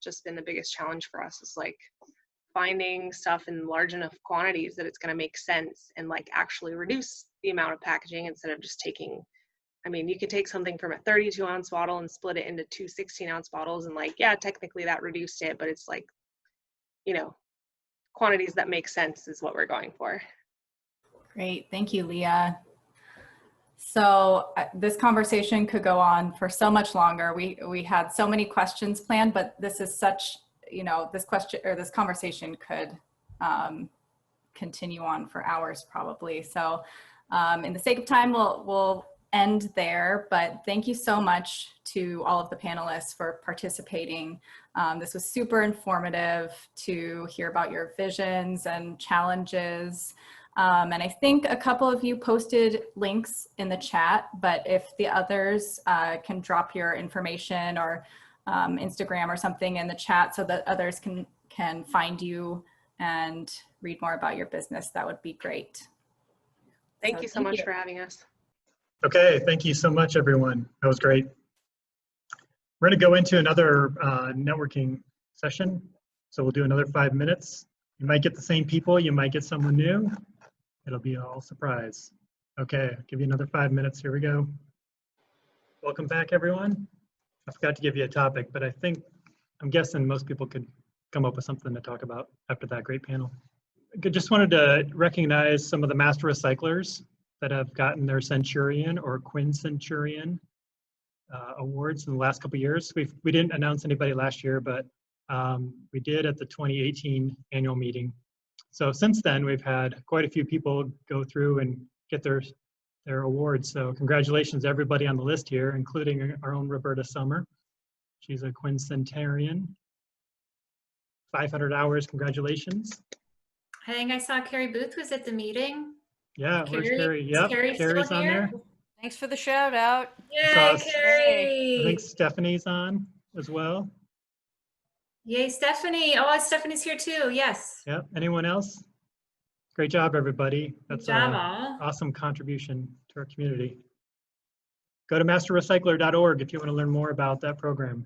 just been the biggest challenge for us, is like finding stuff in large enough quantities that it's going to make sense and like actually reduce the amount of packaging, instead of just taking, I mean, you could take something from a 32-ounce bottle and split it into two 16-ounce bottles, and like, yeah, technically that reduced it, but it's like, you know, quantities that make sense is what we're going for. Great. Thank you, Leah. So this conversation could go on for so much longer. We had so many questions planned, but this is such, you know, this question or this conversation could continue on for hours probably. So in the sake of time, we'll end there, but thank you so much to all of the panelists for participating. This was super informative to hear about your visions and challenges. And I think a couple of you posted links in the chat, but if the others can drop your information or Instagram or something in the chat so that others can find you and read more about your business, that would be great. Thank you so much for having us. Okay, thank you so much, everyone. That was great. We're going to go into another networking session. So we'll do another 5 minutes. You might get the same people. You might get someone new. It'll be all surprise. Okay, I'll give you another 5 minutes. Here we go. Welcome back, everyone. I forgot to give you a topic, but I'm guessing most people could come up with something to talk about after that great panel. I just wanted to recognize some of the master recyclers that have gotten their Centurion or Quin-Centurion awards in the last couple of years. We didn't announce anybody last year, but we did at the 2018 annual meeting. So since then, we've had quite a few people go through and get their awards. So congratulations to everybody on the list here, including our own Roberta Summer. She's a Quin-Centurion. 500 hours, congratulations. I think I saw Carrie Booth was at the meeting. Yeah, where's Carrie? Yep, Carrie's on there. Thanks for the shout out. Yay, Carrie! I think Stephanie's on as well. Yay, Stephanie. Oh, Stephanie's here too, yes. Yep, anyone else? Great job, everybody. That's Good job, an all. awesome contribution to our community. Go to masterrecycler.org if you want to learn more about that program.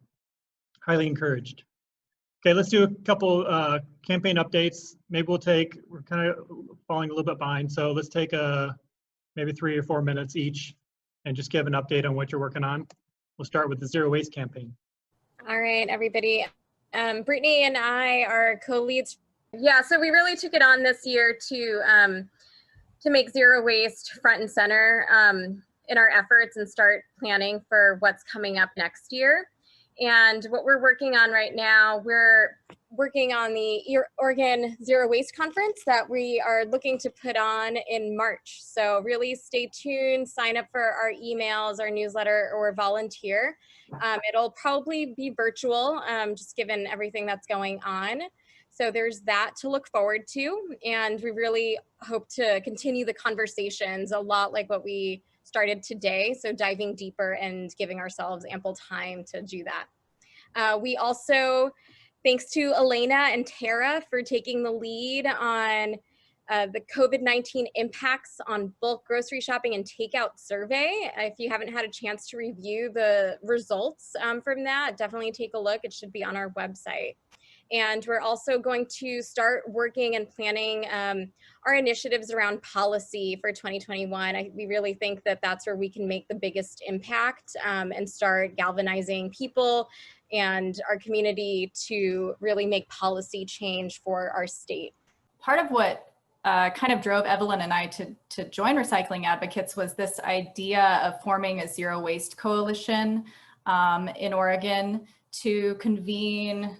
Highly encouraged. Okay, let's do a couple campaign updates. Maybe we're kind of falling a little bit behind, so let's take maybe 3 or 4 minutes each and just give an update on what you're working on. We'll start with the Zero Waste campaign. All right, everybody. Brittany and I are co-leads. Yeah, so we really took it on this year to make zero waste front and center in our efforts and start planning for what's coming up next year. And what we're working on right now, we're working on the Oregon Zero Waste Conference that we are looking to put on in March. So really stay tuned, sign up for our emails, our newsletter, or volunteer. It'll probably be virtual, just given everything that's going on. So there's that to look forward to. And we really hope to continue the conversations a lot like what we started today. So diving deeper and giving ourselves ample time to do that. We also, thanks to Elena and Tara for taking the lead on the COVID-19 impacts on bulk grocery shopping and takeout survey. If you haven't had a chance to review the results from that, definitely take a look. It should be on our website. And we're also going to start working and planning our initiatives around policy for 2021. We really think that that's where we can make the biggest impact and start galvanizing people and our community to really make policy change for our state. Part of what kind of drove Evelyn and I to join Recycling Advocates was this idea of forming a zero waste coalition in Oregon to convene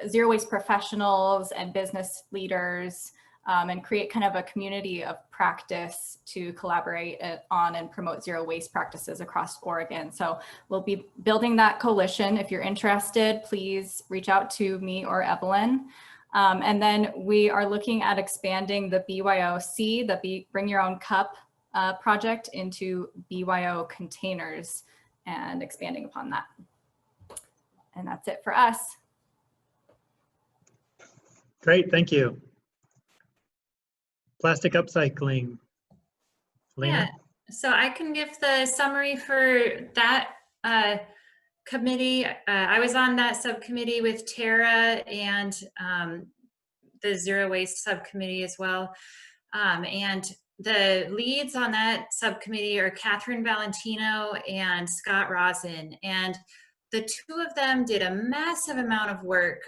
zero waste professionals and business leaders and create kind of a community of practice to collaborate on and promote zero waste practices across Oregon. So we'll be building that coalition. If you're interested, please reach out to me or Evelyn. And then we are looking at expanding the BYOC, the Bring Your Own Cup project, into BYO containers and expanding upon that. And that's it for us. Great, thank you. Plastic upcycling. Lena? Yeah, so I can give the summary for that committee. I was on that subcommittee with Tara and the Zero Waste subcommittee as well. And the leads on that subcommittee are Catherine Valentino and Scott Rosin. And the two of them did a massive amount of work.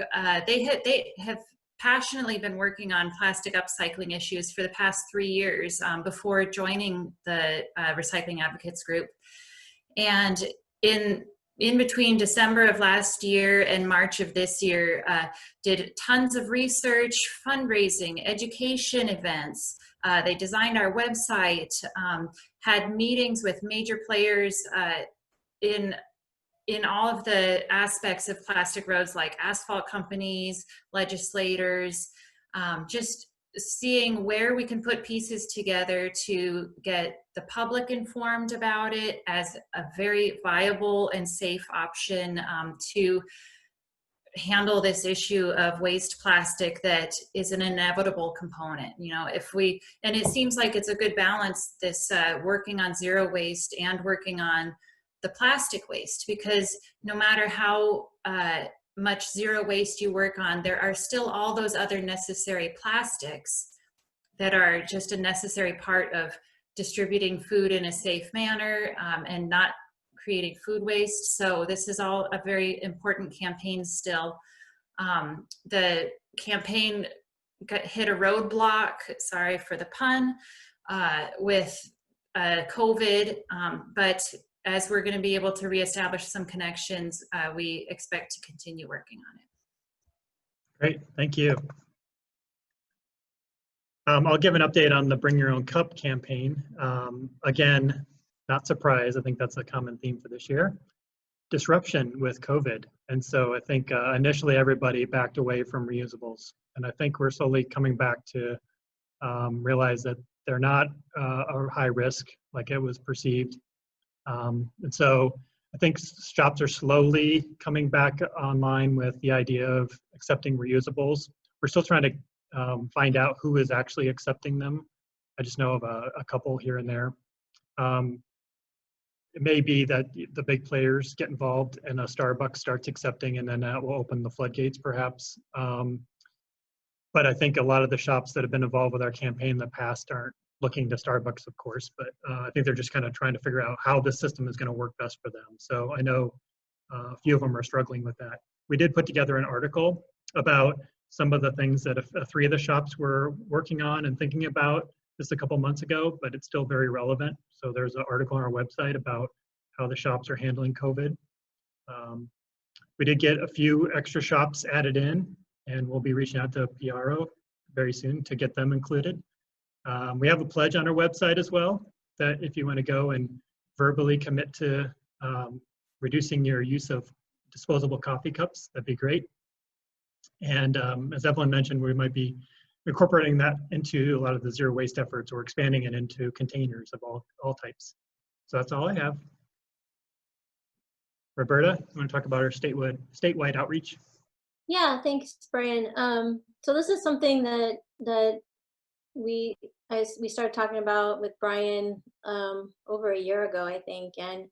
They have passionately been working on plastic upcycling issues for the past 3 years before joining the Recycling Advocates group. And in in between December of last year and March of this year, did tons of research, fundraising, education events. They designed our website, had meetings with major players in all of the aspects of plastic roads, like asphalt companies, legislators, just seeing where we can put pieces together to get the public informed about it as a very viable and safe option to handle this issue of waste plastic that is an inevitable component. You know, and it seems like it's a good balance, this working on zero waste and working on the plastic waste, because no matter how much zero waste you work on, there are still all those other necessary plastics that are just a necessary part of distributing food in a safe manner and not creating food waste. So this is all a very important campaign still. The campaign hit a roadblock, sorry for the pun, with COVID, but as we're going to be able to reestablish some connections, we expect to continue working on it. Great, thank you. I'll give an update on the Bring Your Own Cup campaign. Again, not surprised, I think that's a common theme for this year. Disruption with COVID. And so I think initially everybody backed away from reusables. And I think we're slowly coming back to realize that they're not a high risk like it was perceived. And so I think shops are slowly coming back online with the idea of accepting reusables. We're still trying to find out who is actually accepting them. I just know of a couple here and there. It may be that the big players get involved and a Starbucks starts accepting, and then that will open the floodgates perhaps. But I think a lot of the shops that have been involved with our campaign in the past aren't looking to Starbucks, of course, but I think they're just kind of trying to figure out how the system is going to work best for them. So I know a few of them are struggling with that. We did put together an article about some of the things that 3 of the shops were working on and thinking about just a couple months ago, but it's still very relevant. So there's an article on our website about how the shops are handling COVID. We did get a few extra shops added in, and we'll be reaching out to Pajaro very soon to get them included. We have a pledge on our website as well, that if you want to go and verbally commit to reducing your use of disposable coffee cups, that'd be great. And as Evelyn mentioned, we might be incorporating that into a lot of the zero waste efforts, or expanding it into containers of all types. So that's all I have. Roberta, you want to talk about our statewide outreach? Yeah, thanks, Brian. So this is something that we started talking about with Brian over a year ago, I think, and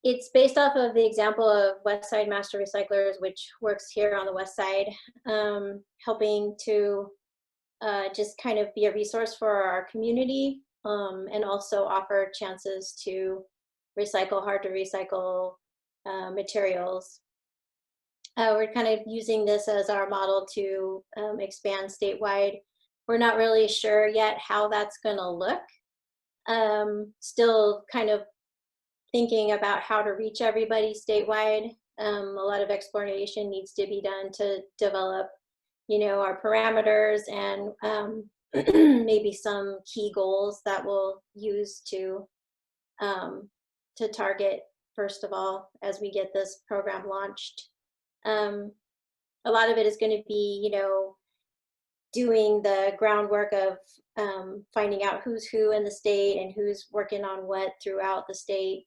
it's based off of the example of West Side Master Recyclers, which works here on the West Side, helping to just kind of be a resource for our community, and also offer chances to recycle hard to recycle materials. We're kind of using this as our model to expand statewide. We're not really sure yet how that's going to look. Still kind of thinking about how to reach everybody statewide. A lot of exploration needs to be done to develop, our parameters and maybe some key goals that we'll use to target, first of all, as we get this program launched. A lot of it is going to be, doing the groundwork of finding out who's who in the state and who's working on what throughout the state,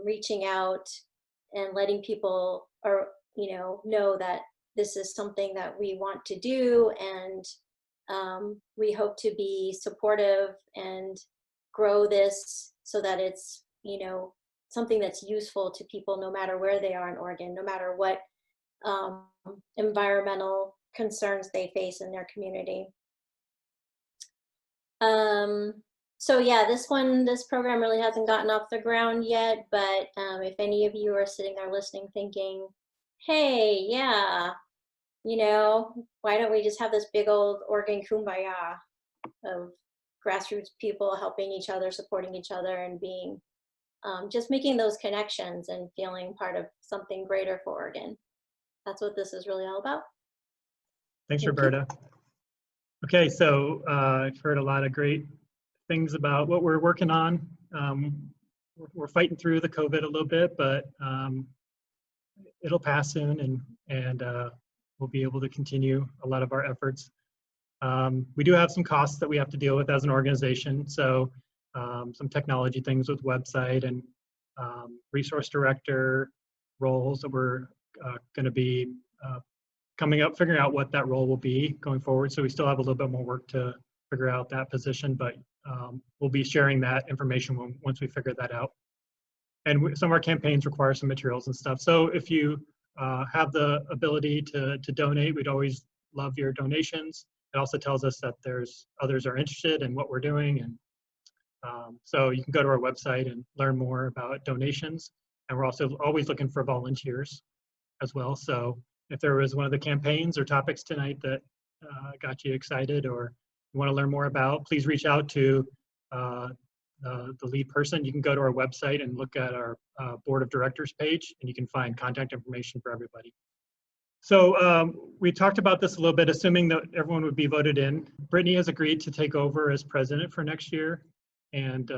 reaching out and letting people know that this is something that we want to do, and we hope to be supportive and grow this so that it's something that's useful to people no matter where they are in Oregon, no matter what environmental concerns they face in their community. So yeah, this program really hasn't gotten off the ground yet, but if any of you are sitting there listening thinking, hey, yeah, why don't we just have this big old Oregon kumbaya of grassroots people helping each other, supporting each other, and being just making those connections and feeling part of something greater for Oregon. That's what this is really all about. Thanks, Thank you. Roberta. Okay, so I've heard a lot of great things about what we're working on. We're fighting through the COVID a little bit, but it'll pass soon, and we'll be able to continue a lot of our efforts. We do have some costs that we have to deal with as an organization, so some technology things with website and resource director roles that we're going to be coming up, figuring out what that role will be going forward. So we still have a little bit more work to figure out that position, but we'll be sharing that information once we figure that out. And some of our campaigns require some materials and stuff. So if you have the ability to donate, we'd always love your donations. It also tells us that there's others are interested in what we're doing. And so you can go to our website and learn more about donations. And we're also always looking for volunteers as well. So if there was one of the campaigns or topics tonight that got you excited or you want to learn more about, please reach out to the lead person. You can go to our website and look at our board of directors page, and you can find contact information for everybody. So we talked about this a little bit, assuming that everyone would be voted in. Brittany has agreed to take over as president for next year, and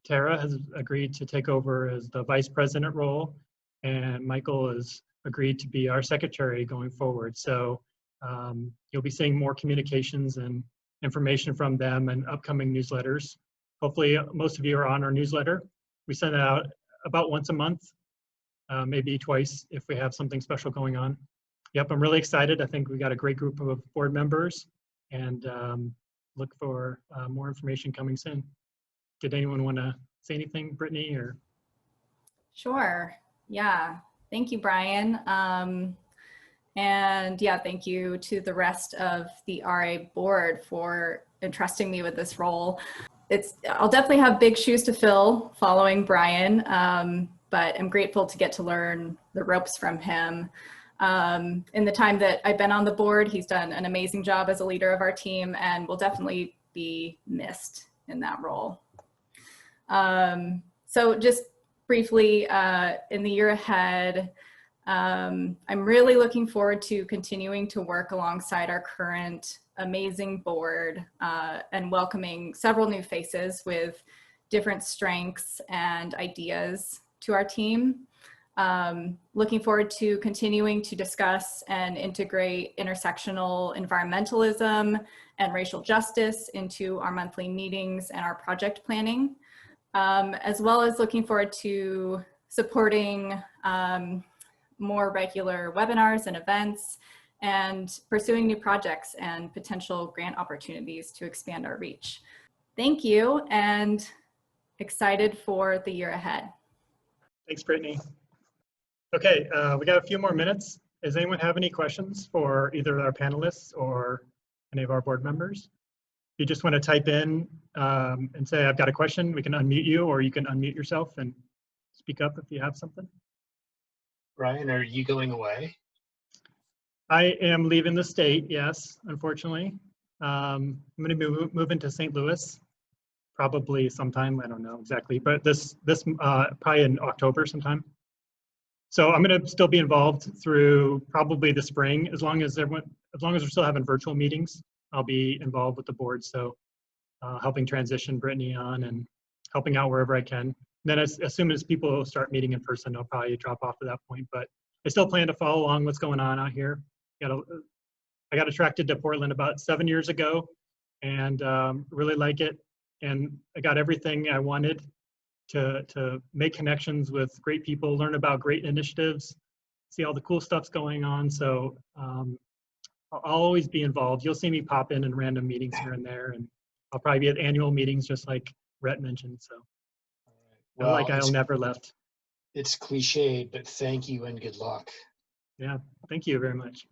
Tara has agreed to take over as the vice president role, and Michael has agreed to be our secretary going forward. So you'll be seeing more communications and information from them and upcoming newsletters. Hopefully most of you are on our newsletter. We send it out about once a month, maybe twice if we have something special going on. Yep, I'm really excited. I think we got a great group of board members, and look for more information coming soon. Did anyone want to say anything, Brittany? Or? Sure. Yeah. Thank you, Brian. And yeah, thank you to the rest of the RA board for entrusting me with this role. I'll definitely have big shoes to fill following Brian, but I'm grateful to get to learn the ropes from him. In the time that I've been on the board, he's done an amazing job as a leader of our team and will definitely be missed in that role. So just briefly, in the year ahead, I'm really looking forward to continuing to work alongside our current amazing board and welcoming several new faces with different strengths and ideas to our team. Looking forward to continuing to discuss and integrate intersectional environmentalism and racial justice into our monthly meetings and our project planning, as well as looking forward to supporting more regular webinars and events and pursuing new projects and potential grant opportunities to expand our reach. Thank you, and excited for the year ahead. Thanks, Brittany. Okay, we got a few more minutes. Does anyone have any questions for either our panelists or any of our board members? If you just want to type in and say, I've got a question, we can unmute you, or you can unmute yourself and speak up if you have something. Brian, are you going away? I am leaving the state, yes, unfortunately. I'm going to move into St. Louis, probably sometime, I don't know exactly, but this probably in October sometime. So I'm going to still be involved through probably the spring, as long as we're still having virtual meetings, I'll be involved with the board. So helping transition Brittany on and helping out wherever I can. And then as soon as people start meeting in person, I'll probably drop off at that point, but I still plan to follow along what's going on out here. I got attracted to Portland about 7 years ago and really like it. And I got everything I wanted to make connections with great people, learn about great initiatives, see all the cool stuff's going on. So I'll always be involved. You'll see me pop in random meetings here and there, and I'll probably be at annual meetings just like Rhett mentioned. So well, I'll never left. It's cliche, but thank you and good luck. Yeah, thank you very much.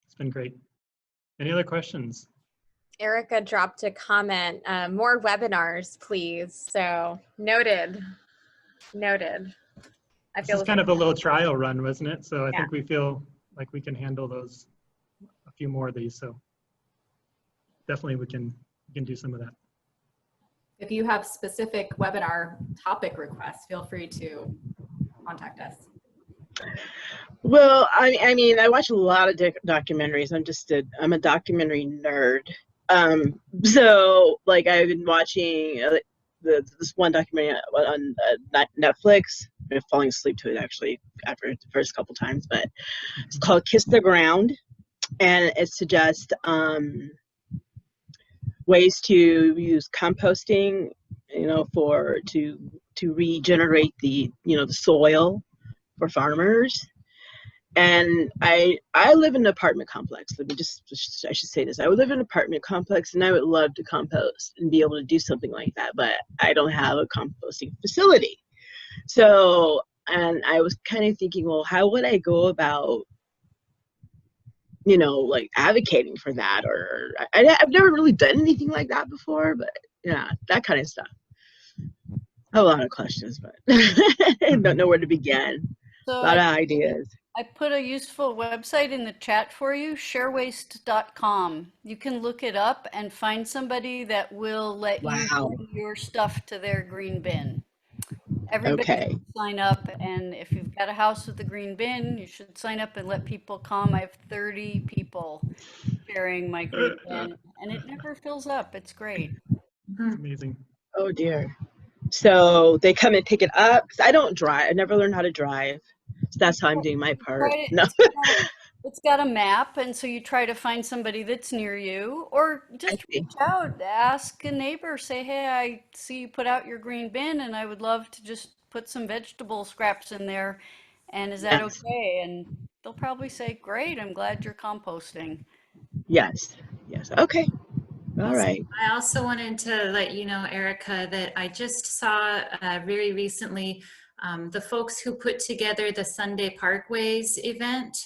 It's been great. Any other questions? Erica dropped a comment, more webinars, please. So noted. This is kind of a little trial run, wasn't it? So I think we feel like we can handle a few more of these. So definitely we can do some of that. If you have specific webinar topic requests, feel free to contact us. Well, I mean, I watch a lot of documentaries. I'm a documentary nerd. So like I've been watching this one documentary on Netflix. I've been falling asleep to it actually after the first couple times, but it's called Kiss the Ground, and it suggests ways to use composting, to regenerate the the soil for farmers. And I live in an apartment complex. I should say this. I would live in an apartment complex, and I would love to compost and be able to do something like that, but I don't have a composting facility. So, and I was kind of thinking, well, how would I go about, like advocating for that? Or I've never really done anything like that before, but yeah, that kind of stuff. A lot of questions, but I don't know where to begin. So a lot of ideas. I put a useful website in the chat for you, sharewaste.com. You can look it up and find somebody that will let you bring your stuff to their green bin. Everybody should sign up, and if you've got a house with a green bin, you should sign up and let people come. I have 30 people sharing my green bin, and it never fills up. It's great. It's amazing. Oh dear. So they come and pick it up, because I don't drive. I never learned how to drive. So that's how I'm doing my part. No. It's got a map, and so you try to find somebody that's near you, or just reach out, ask a neighbor, say, hey, I see you put out your green bin, and I would love to just put some vegetable scraps in there, and is that okay? And they'll probably say, great, I'm glad you're composting. Yes. Okay. All right. I also wanted to let you know, Erica, that I just saw very recently the folks who put together the Sunday Parkways event,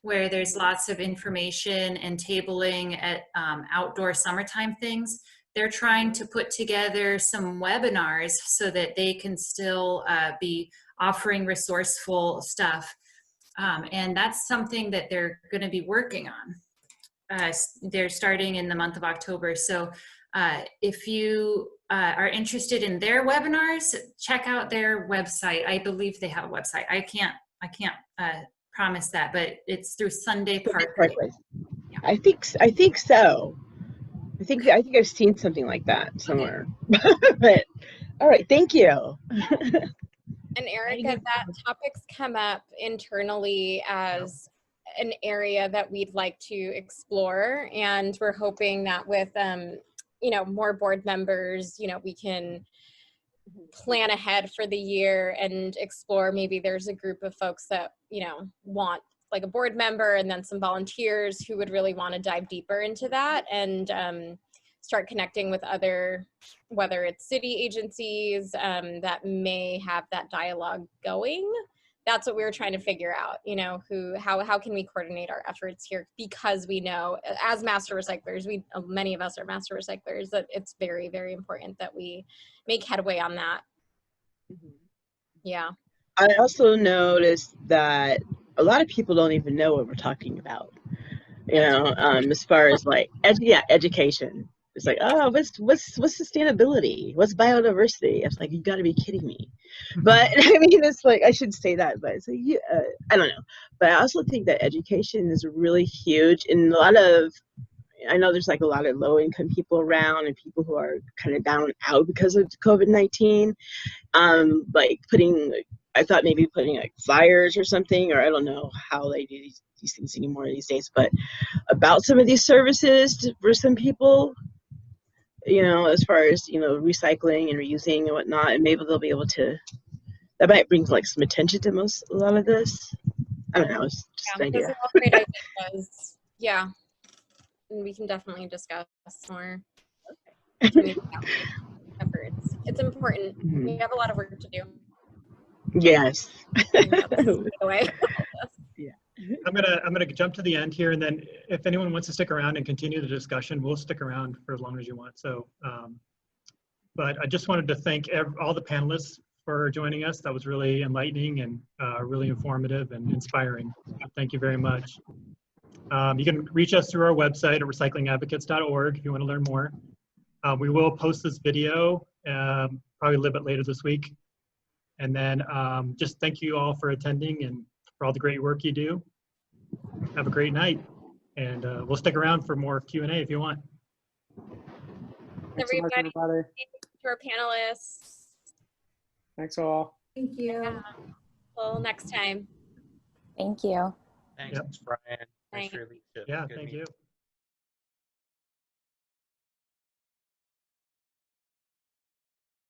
where there's lots of information and tabling at outdoor summertime things. They're trying to put together some webinars so that they can still be offering resourceful stuff. And that's something that they're going to be working on. They're starting in the month of October. So if you are interested in their webinars, check out their website. I believe they have a website. I can't promise that, but it's through Sunday Parkways. Yeah. I think so. I think I've seen something like that somewhere. But all right, thank you. And Erica, that topic's come up internally as an area that we'd like to explore, and we're hoping that with more board members, we can plan ahead for the year and explore. Maybe there's a group of folks that want like a board member, and then some volunteers who would really want to dive deeper into that and start connecting with other, whether it's city agencies that may have that dialogue going. That's what we were trying to figure out, how can we coordinate our efforts here, because we know as master recyclers, many of us are master recyclers, that it's very, very important that we make headway on that. Yeah. I also noticed that a lot of people don't even know what we're talking about, as far as like, education. It's like, oh, what's sustainability? What's biodiversity? It's like, you got to be kidding me. But I mean, it's like, I shouldn't say that, but it's like, I don't know. But I also think that education is really huge. And I know there's like a lot of low-income people around and people who are kind of down and out because of COVID-19. I thought maybe putting like flyers or something, or I don't know how they do these things anymore these days, but about some of these services for some people, as far as, recycling and reusing and whatnot, and maybe they'll be able to, that might bring like some attention to a lot of this. I don't know, it's just an idea. Those are all great ideas. Yeah, and we can definitely discuss more efforts. It's important. We have a lot of work to do. Yes. Yeah. I'm gonna jump to the end here, and then if anyone wants to stick around and continue the discussion, we'll stick around for as long as you want. So, but I just wanted to thank all the panelists for joining us. That was really enlightening and really informative and inspiring. Thank you very much. You can reach us through our website at recyclingadvocates.org if you want to learn more. We will post this video probably a little bit later this week. And then just thank you all for attending and for all the great work you do. Have a great night. And we'll stick around for more Q&A if you want. Thanks so much, everybody. To our panelists. Thanks all. Thank you. Till next time. Thank you. Thanks, Brian. Thanks Thanks. for your leadership. Yeah, Good thank meeting. you.